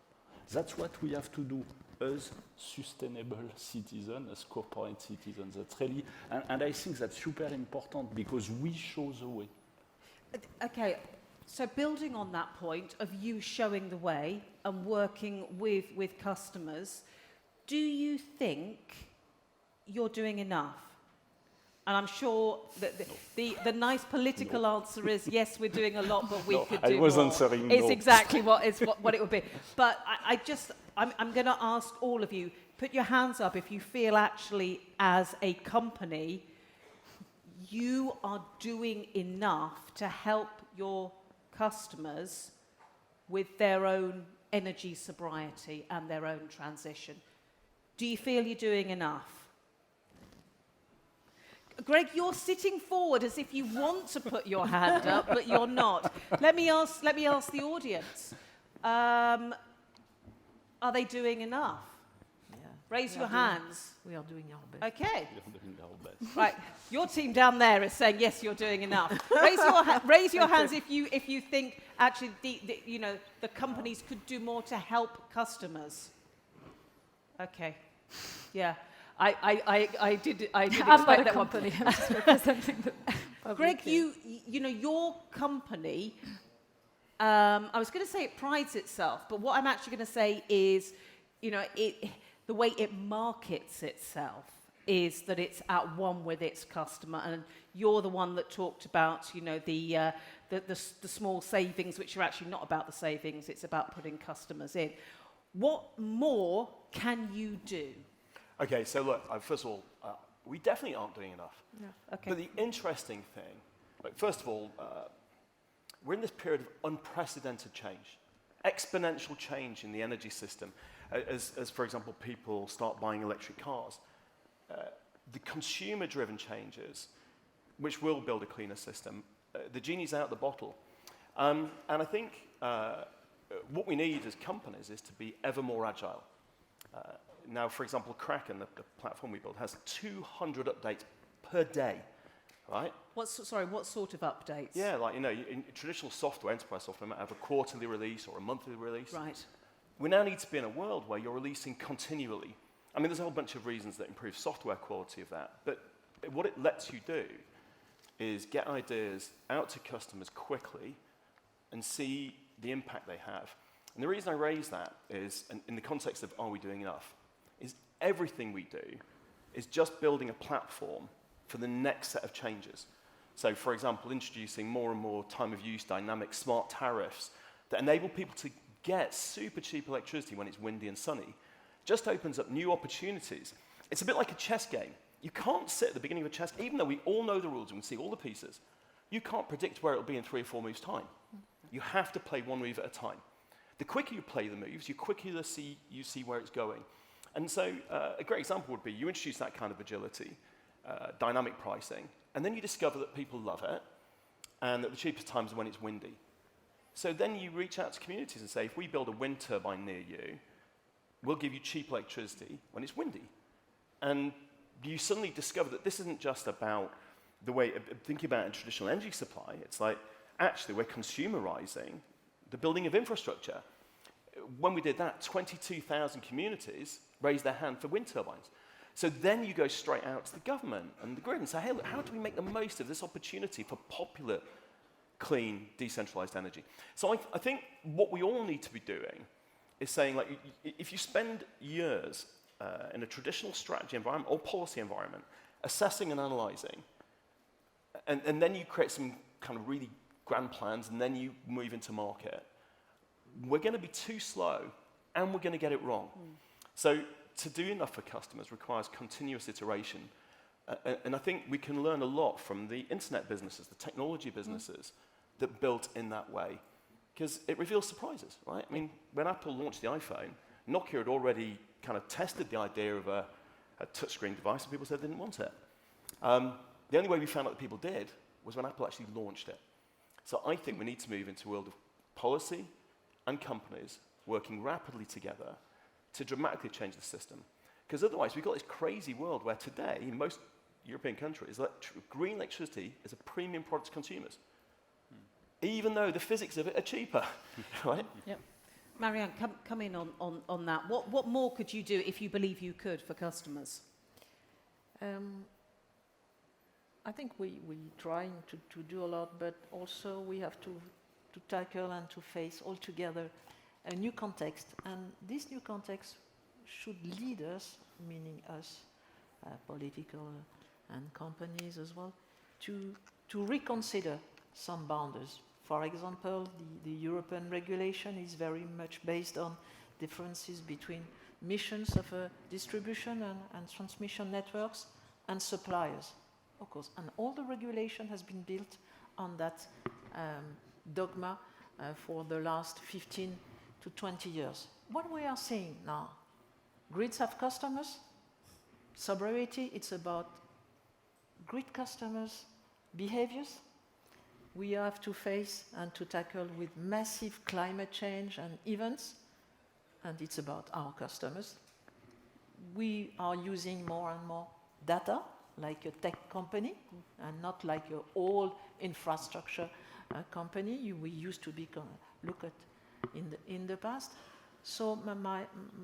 That's what we have to do as sustainable citizens, as corporate citizens. That's really, and I think that's super important because we show the way. Okay. So building on that point of you showing the way and working with customers, do you think you're doing enough? And I'm sure that the nice political answer is yes, we're doing a lot, but we could do more. I was answering no. It's exactly what it would be. But I'm going to ask all of you, put your hands up if you feel actually as a company you are doing enough to help your customers with their own energy sobriety and their own transition. Do you feel you're doing enough? Greg, you're sitting forward as if you want to put your hand up, but you're not. Let me ask the audience. Are they doing enough? Yeah. Raise your hands. We are doing our best. Okay. You're doing our best. Right. Your team down there is saying yes, you're doing enough. Raise your hands if you think actually the companies could do more to help customers. Okay. Yeah. I did I'm expect not a that company. I'm just representing the public. Greg, here. you know your company. I was going to say it prides itself, but what I'm actually going to say is, the way it markets itself is that it's at one with its customer, and you're the one that talked about, the small savings, which are actually not about the savings; it's about putting customers in. What more can you do? Okay, so look, first of all, we definitely aren't doing enough. No. Okay. But the interesting thing, first of all, we're in this period of unprecedented change, exponential change in the energy system. As for example, people start buying electric cars. The consumer-driven changes, which will build a cleaner system, the genie's out the bottle. And I think what we need as companies is to be ever more agile. Now, for example, Kraken, the platform we built, has 200 updates per day, right? What sort of updates? Yeah, in traditional software, enterprise software might have a quarterly release or a monthly release. Right. We now need to be in a world where you're releasing continually. I mean, there's a whole bunch of reasons that improve software quality of that, but what it lets you do is get ideas out to customers quickly and see the impact they have. And the reason I raise that is, in the context of are we doing enough, is everything we do is just building a platform for the next set of changes. So, for example, introducing more and more time-of-use dynamic smart tariffs that enable people to get super cheap electricity when it's windy and sunny just opens up new opportunities. It's a bit like a chess game. You can't sit at the beginning of a chess game, even though we all know the rules and we see all the pieces. You can't predict where it'll be in 3 or 4 moves' time. You have to play one move at a time. The quicker you play the moves, the quicker you see where it's going. And so a great example would be you introduce that kind of agility, dynamic pricing, and then you discover that people love it, and that the cheapest times are when it's windy. So then you reach out to communities and say, if we build a wind turbine near you, we'll give you cheap electricity when it's windy. And you suddenly discover that this isn't just about the way of thinking about a traditional energy supply. It's like, actually, we're consumerizing the building of infrastructure. When we did that, 22,000 communities raised their hand for wind turbines. So then you go straight out to the government and the grid and say, hey, look, how do we make the most of this opportunity for popular, clean, decentralized energy? So I think what we all need to be doing is saying, like, if you spend years in a traditional strategy environment or policy environment, assessing and analyzing, and then you create some kind of really grand plans, and then you move into market, we're going to be too slow, and we're going to get it wrong. So to do enough for customers requires continuous iteration. And I think we can learn a lot from the internet businesses, the technology businesses that built in that way, because it reveals surprises, right? I mean, when Apple launched the iPhone, Nokia had already kind of tested the idea of a touchscreen device, and people said they didn't want it. The only way we found out that people did was when Apple actually launched it. So I think we need to move into a world of policy and companies working rapidly together to dramatically change the system. Because otherwise, we've got this crazy world where today, in most European countries, green electricity is a premium product to consumers, even though the physics of it are cheaper, right? Yep. Marianne, come in on that. What more could you do if you believe you could for customers? I think we're trying to do a lot, but also we have to tackle and to face altogether a new context. And this new context should lead us, meaning us, political and companies as well, to reconsider some boundaries. For example, the European regulation is very much based on differences between missions of distribution and transmission networks and suppliers, of course. And all the regulation has been built on that dogma for the last 15 to 20 years. What we are seeing now, grids have customers. Sobriety, it's about grid customers' behaviors. We have to face and to tackle with massive climate change and events, and it's about our customers. We are using more and more data, like a tech company, and not like an old infrastructure company we used to be look at in the past. So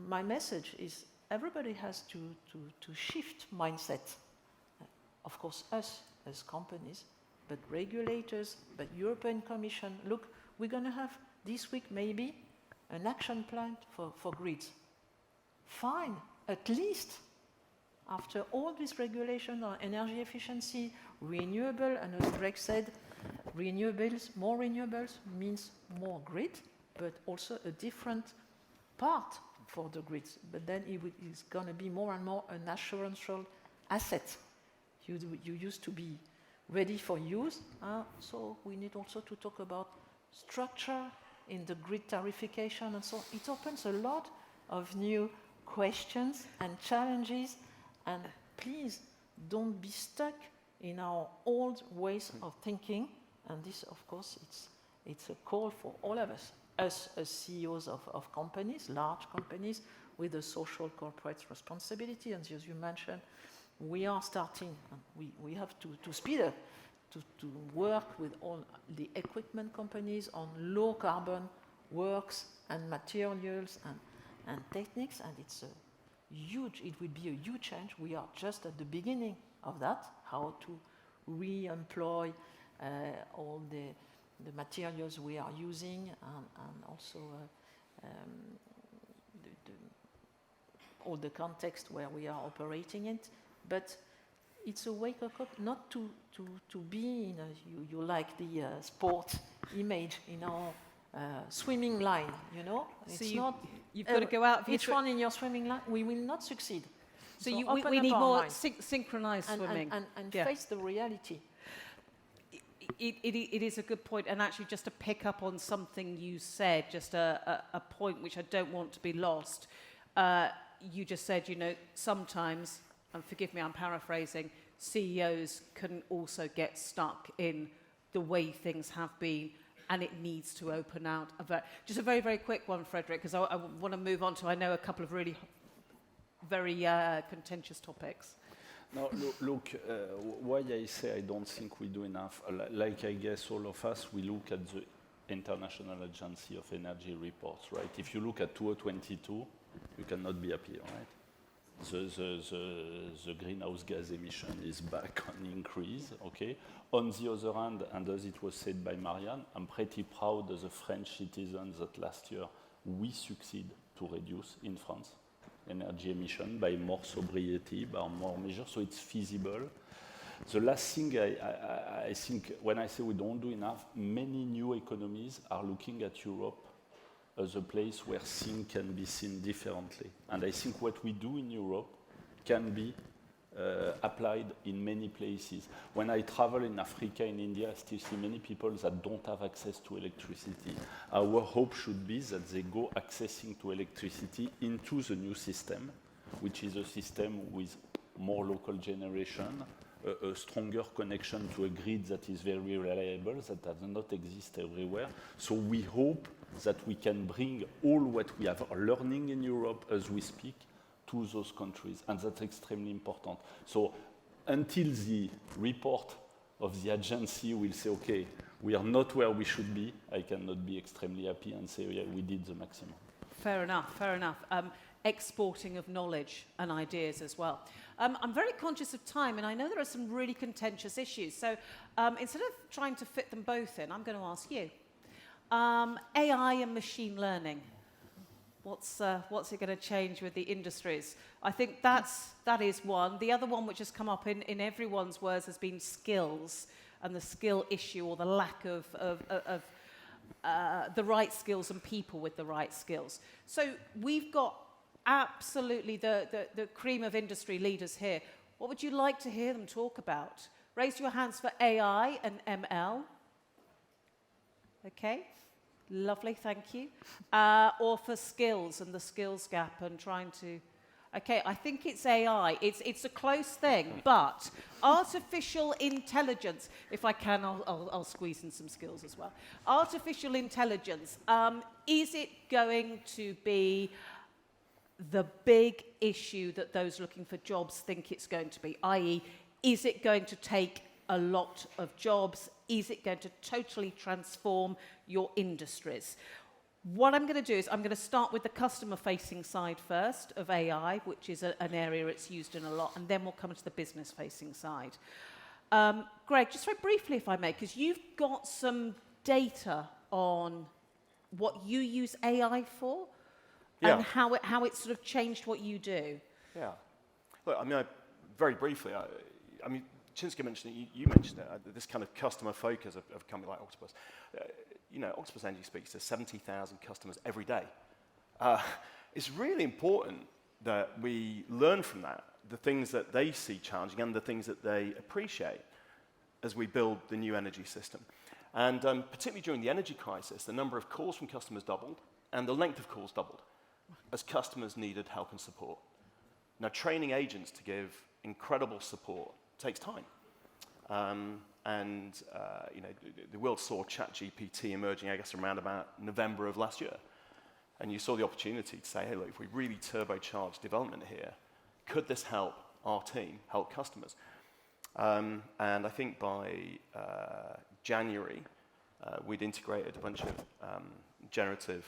my message is everybody has to shift mindset. Of course, us as companies, but regulators, but European Commission. Look, we're going to have this week maybe an action plan for grids. Fine, at least after all this regulation on energy efficiency, renewable, and as Greg said, more renewables means more grid, but also a different part for the grids. But then it's going to be more and more an assurance asset. You used to be ready for use, so we need also to talk about structure in the grid tarification, and so it opens a lot of new questions and challenges, and please don't be stuck in our old ways of thinking. And this, of course, it's a call for all of us as CEOs of companies, large companies, with a social corporate responsibility. And as you mentioned, we are starting, and we have to speed up, to work with all the equipment companies on low carbon works and materials and techniques, and it will be a huge change. We are just at the beginning of that, how to re-employ all the materials we are using, and also all the context where we are operating it. But it's a wake-up call, not to be in you like the sport image in our swimming line, you know? So you've got to go out. Each one in your swimming line, we will not succeed. So we need more synchronized swimming. And face the reality. It is a good point, and actually just to pick up on something you said, just a point which I don't want to be lost. You just said, sometimes, and forgive me, I'm paraphrasing, CEOs can also get stuck in the way things have been, and it needs to open out. Just a very, very quick one, Frederick, because I want to move on to, I know, a couple of really very contentious topics. No, look, why I say I don't think we do enough, like I guess all of us, we look at the International Agency of Energy reports, right? If you look at 2022, you cannot be happy, right? The greenhouse gas emission is back on increase, okay? On the other hand, and as it was said by Marianne, I'm pretty proud as a French citizen that last year we succeed to reduce in France energy emission by more sobriety, by more measures, so it's feasible. The last thing I think, when I say we don't do enough, many new economies are looking at Europe as a place where things can be seen differently. And I think what we do in Europe can be applied in many places. When I travel in Africa, in India, I still see many people that don't have access to electricity. Our hope should be that they go accessing to electricity into the new system, which is a system with more local generation, a stronger connection to a grid that is very reliable, that does not exist everywhere. So we hope that we can bring all what we are learning in Europe as we speak to those countries, and that's extremely important. So until the report of the agency will say, okay, we are not where we should be, I cannot be extremely happy and say, yeah, we did the maximum. Fair enough, fair enough. Exporting of knowledge and ideas as well. I'm very conscious of time, and I know there are some really contentious issues. So instead of trying to fit them both in, I'm going to ask you. AI and machine learning. What's it going to change with the industries? I think that is one. The other one which has come up in everyone's words has been skills and the skill issue, or the lack of the right skills and people with the right skills. So we've got absolutely the cream of industry leaders here. What would you like to hear them talk about? Raise your hands for AI and ML. Okay. Lovely, thank you. Or for skills and the skills gap and trying to... Okay, I think it's AI. It's a close thing, but artificial intelligence, if I can, I'll squeeze in some skills as well. Artificial intelligence, is it going to be the big issue that those looking for jobs think it's going to be? I.e., is it going to take a lot of jobs? Is it going to totally transform your industries? What I'm going to do is I'm going to start with the customer-facing side first of AI, which is an area it's used in a lot, and then we'll come to the business-facing side. Greg, just very briefly, if I may, because you've got some data on what you use AI for and how it sort of changed what you do. Yeah. Look, I mean, very briefly, I mean, Csinszka mentioned it, you mentioned it, this kind of customer focus of a company like Octopus. You know, Octopus Energy speaks to 70,000 customers every day. It's really important that we learn from that, the things that they see challenging and the things that they appreciate as we build the new energy system. And particularly during the energy crisis, the number of calls from customers doubled and the length of calls doubled as customers needed help and support. Now, training agents to give incredible support takes time. You know, the world saw ChatGPT emerging, I guess, around about November of last year. And you saw the opportunity to say, hey, look, if we really turbocharge development here, could this help our team, help customers? And I think by January, we'd integrated a bunch of generative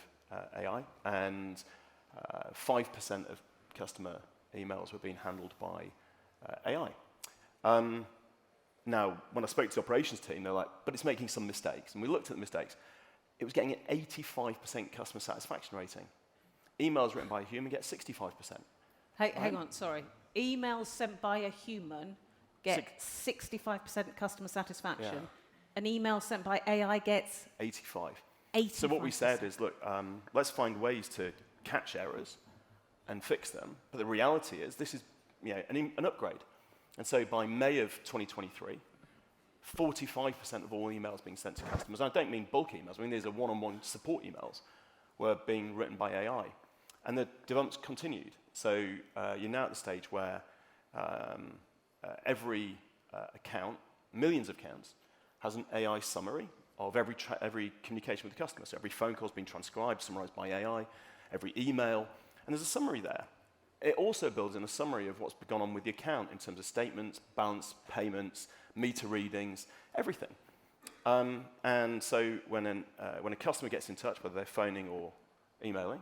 AI, and 5% of customer emails were being handled by AI. Now, when I spoke to the operations team, they're like, but it's making some mistakes. And we looked at the mistakes. It was getting an 85% customer satisfaction rating. Emails written by a human get 65%. Hey, hang on, sorry. Emails sent by a human get 65% customer satisfaction. Yeah. An email sent by AI gets 85. 85%. So what we said is, look, let's find ways to catch errors and fix them. But the reality is, this is an upgrade. And so by May of 2023, 45% of all emails being sent to customers, and I don't mean bulk emails, I mean these are one-on-one support emails, were being written by AI. And the developments continued. So you're now at the stage where every account, millions of accounts, has an AI summary of every communication with the customer. So every phone call has been transcribed, summarized by AI, every email, and there's a summary there. It also builds in a summary of what's gone on with the account in terms of statements, balance, payments, meter readings, everything. And so when a customer gets in touch, whether they're phoning or emailing,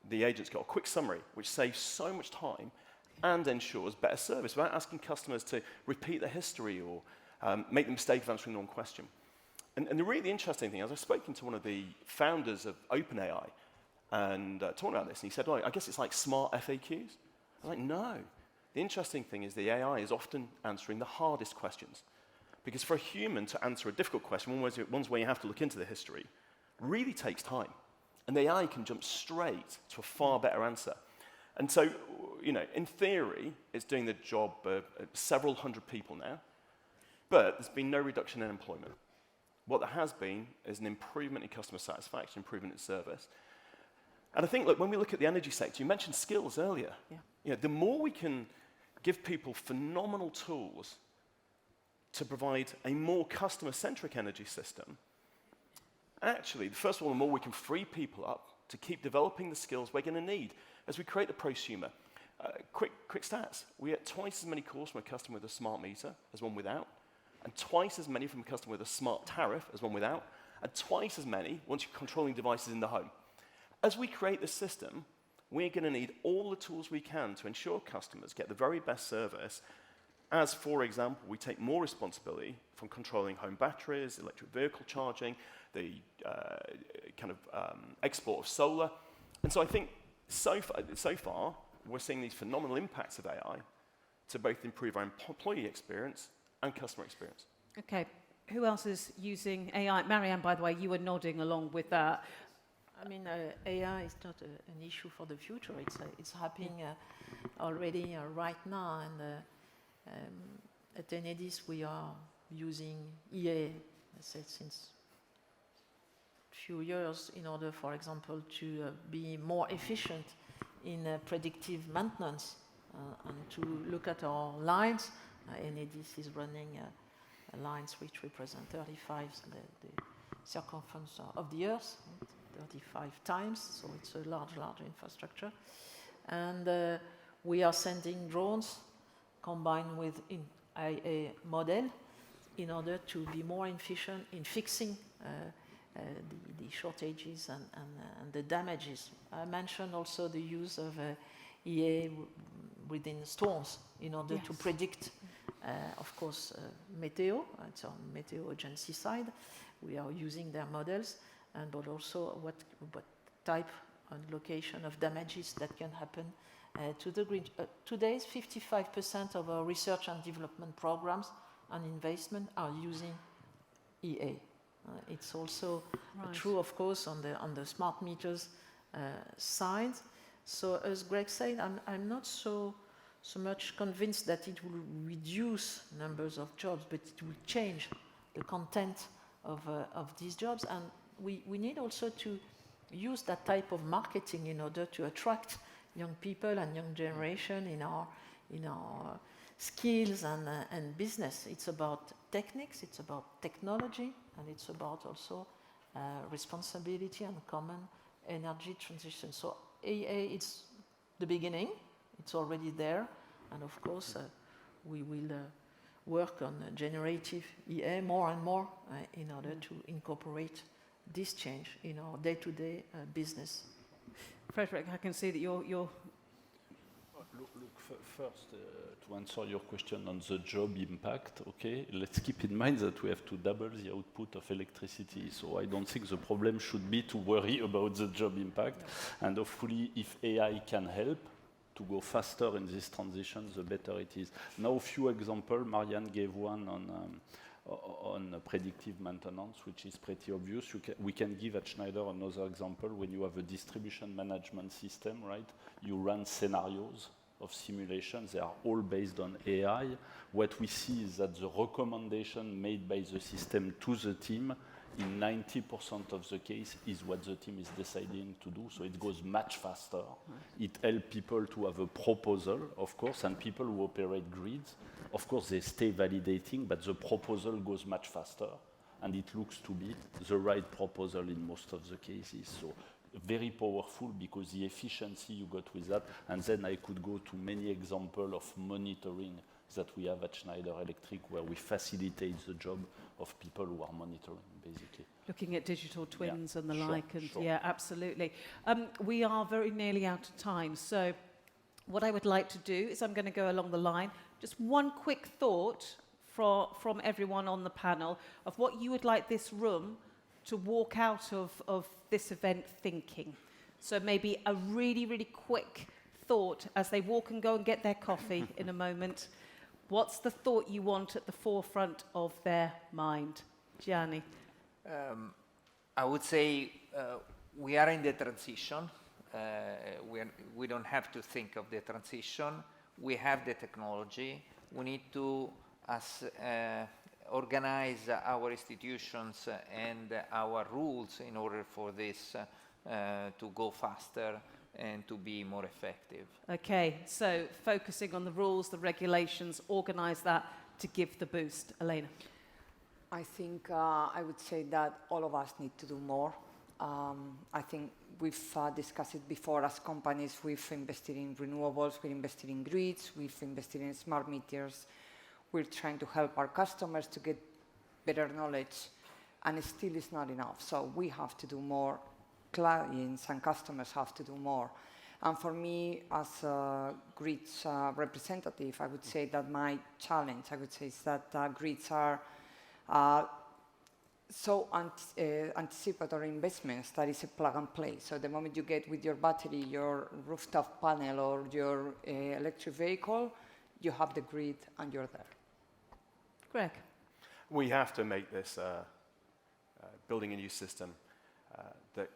the agent's got a quick summary, which saves so much time and ensures better service without asking customers to repeat their history or make the mistake of answering the wrong question. And the really interesting thing is I've spoken to one of the founders of OpenAI, and talking about this, and he said, well, I guess it's like smart FAQs. I was like, no. The interesting thing is the AI is often answering the hardest questions. Because for a human to answer a difficult question, one's where you have to look into the history, really takes time. And the AI can jump straight to a far better answer. And so, you know, in theory, it's doing the job of several hundred people now, but there's been no reduction in employment. What there has been is an improvement in customer satisfaction, improvement in service. And I think, look, when we look at the energy sector, you mentioned skills earlier. Yeah. You know, the more we can give people phenomenal tools to provide a more customer-centric energy system, actually, first of all, the more we can free people up to keep developing the skills we're going to need as we create the prosumer. Quick stats. We get twice as many calls from a customer with a smart meter as one without, and twice as many from a customer with a smart tariff as one without, and twice as many once you're controlling devices in the home. As we create this system, we're going to need all the tools we can to ensure customers get the very best service, as, for example, we take more responsibility from controlling home batteries, electric vehicle charging, the export of solar. And so I think so far, we're seeing these phenomenal impacts of AI to both improve our employee experience and customer experience. Okay. Who else is using AI? Marianne, by the way, you were nodding along with that. I mean, AI is not an issue for the future. It's happening already right now. And at Enedis, we are using EA, I said, since a few years in order, for example, to be more efficient in predictive maintenance and to look at our lines. Enedis is running lines which represent 35 the circumference of the Earth, 35 times, so it's a large infrastructure. And we are sending drones combined with a model in order to be more efficient in fixing the shortages and the damages. I mentioned also the use of EA within storms in order to predict, of course, meteo. It's on meteo agency side. We are using their models, but also what type and location of damages that can happen to the grid. Today, 55% of our research and development programs and investment are using EA. It's also true, of course, on the smart meters side. So, as Greg said, I'm not so much convinced that it will reduce numbers of jobs, but it will change the content of these jobs. And we need also to use that type of marketing in order to attract young people and young generation in our skills and business. It's about techniques, it's about technology, and it's about also responsibility and common energy transition. So AA, it's the beginning, it's already there, and of course we will work on generative EA more and more in order to incorporate this change in our day-to-day business. Frederick, I can see that you're First, to answer your question on the job impact, okay, let's keep in mind that we have to double the output of electricity. So I don't think the problem should be to worry about the job impact. No. And hopefully, if AI can help to go faster in this transition, the better it is. Now, a few examples. Marianne gave one on predictive maintenance, which is pretty obvious. We can give at Schneider another example. When you have a distribution management system, right, you run scenarios of simulations. They are all based on AI. What we see is that the recommendation made by the system to the team in 90% of the case is what the team is deciding to do. So it goes much faster. It helps people to have a proposal, of course, and people who operate grids, of course, they stay validating, but the proposal goes much faster. And it looks to be the right proposal in most of the cases. So very powerful because the efficiency you got with that, and then I could go to many examples of monitoring that we have at Schneider Electric where we facilitate the job of people who are monitoring, basically. Looking at digital twins and the sure, like, and sure. yeah, absolutely. We are very nearly out of time, so what I would like to do is I'm going to go along the line. Just one quick thought from everyone on the panel of what you would like this room to walk out of this event thinking. So maybe a really, really quick thought as they walk and go and get their coffee in a moment. What's the thought you want at the forefront of their mind? Gianni? I would say we are in the transition. We don't have to think of the transition. We have the technology. We need to organize our institutions and our rules in order for this to go faster and to be more effective. Okay, so focusing on the rules, the regulations, organize that to give the boost. Elena? I think I would say that all of us need to do more. I think we've discussed it before as companies. We've invested in renewables, we've invested in grids, we've invested in smart meters. We're trying to help our customers to get better knowledge, and it still is not enough. So we have to do more. Clients and customers have to do more. And for me, as a grids representative, I would say that my challenge, is that grids are so anticipatory investments that is a plug and play. So the moment you get with your battery, your rooftop panel, or your electric vehicle, you have the grid and you're there. Greg? We have to make this building a new system that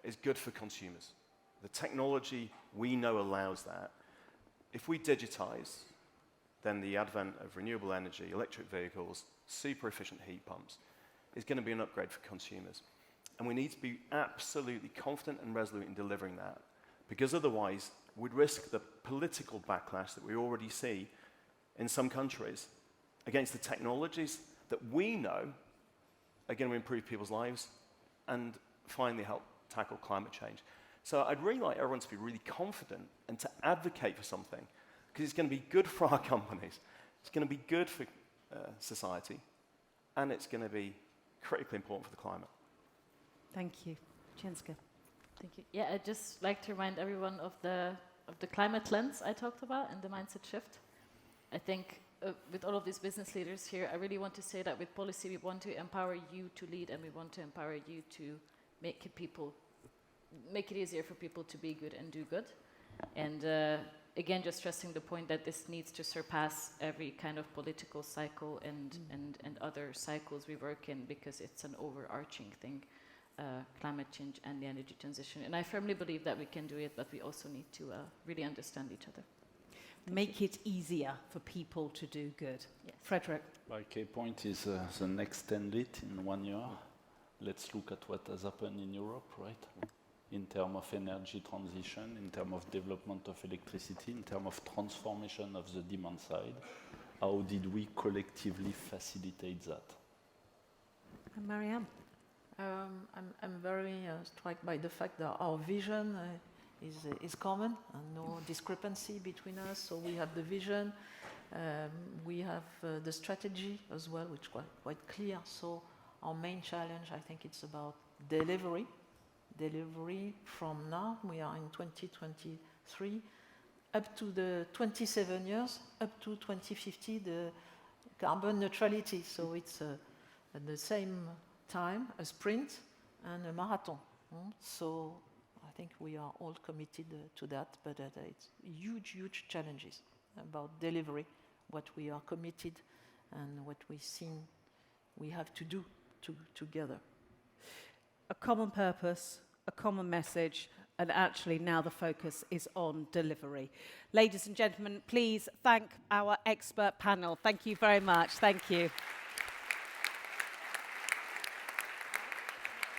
is good for consumers. The technology we know allows that. If we digitize, then the advent of renewable energy, electric vehicles, super efficient heat pumps is going to be an upgrade for consumers. And we need to be absolutely confident and resolute in delivering that, because otherwise we'd risk the political backlash that we already see in some countries against the technologies that we know are going to improve people's lives and finally help tackle climate change. So I'd really like everyone to be really confident and to advocate for something, because it's going to be good for our companies, it's going to be good for society, and it's going to be critically important for the climate. Thank you. Csinszka. Thank you. Yeah, I'd just like to remind everyone of the climate lens I talked about and the mindset shift. I think with all of these business leaders here, I really want to say that with policy, we want to empower you to lead, and we want to empower you to make it easier for people to be good and do good. And again, just stressing the point that this needs to surpass every kind of political cycle and other cycles we work in, because it's an overarching thing, climate change and the energy transition. And I firmly believe that we can do it, but we also need to really understand each other. Make it easier for people to do good. Yes. Frederick. My key point is the next Enlit in 1 year. Let's look at what has happened in Europe, right? In terms of energy transition, in terms of development of electricity, in terms of transformation of the demand side. How did we collectively facilitate that? And Marianne. I'm very struck by the fact that our vision is common and no discrepancy between us. So we have the vision, we have the strategy as well, which is quite clear. So our main challenge, I think, it's about delivery. Delivery from now, we are in 2023, up to the 27 years, up to 2050, the carbon neutrality. So it's at the same time a sprint and a marathon. So I think we are all committed to that, but it's huge challenges about delivery, what we are committed and what we seen we have to do together. A common purpose, a common message, and actually now the focus is on delivery. Ladies and gentlemen, please thank our expert panel. Thank you very much. Thank you.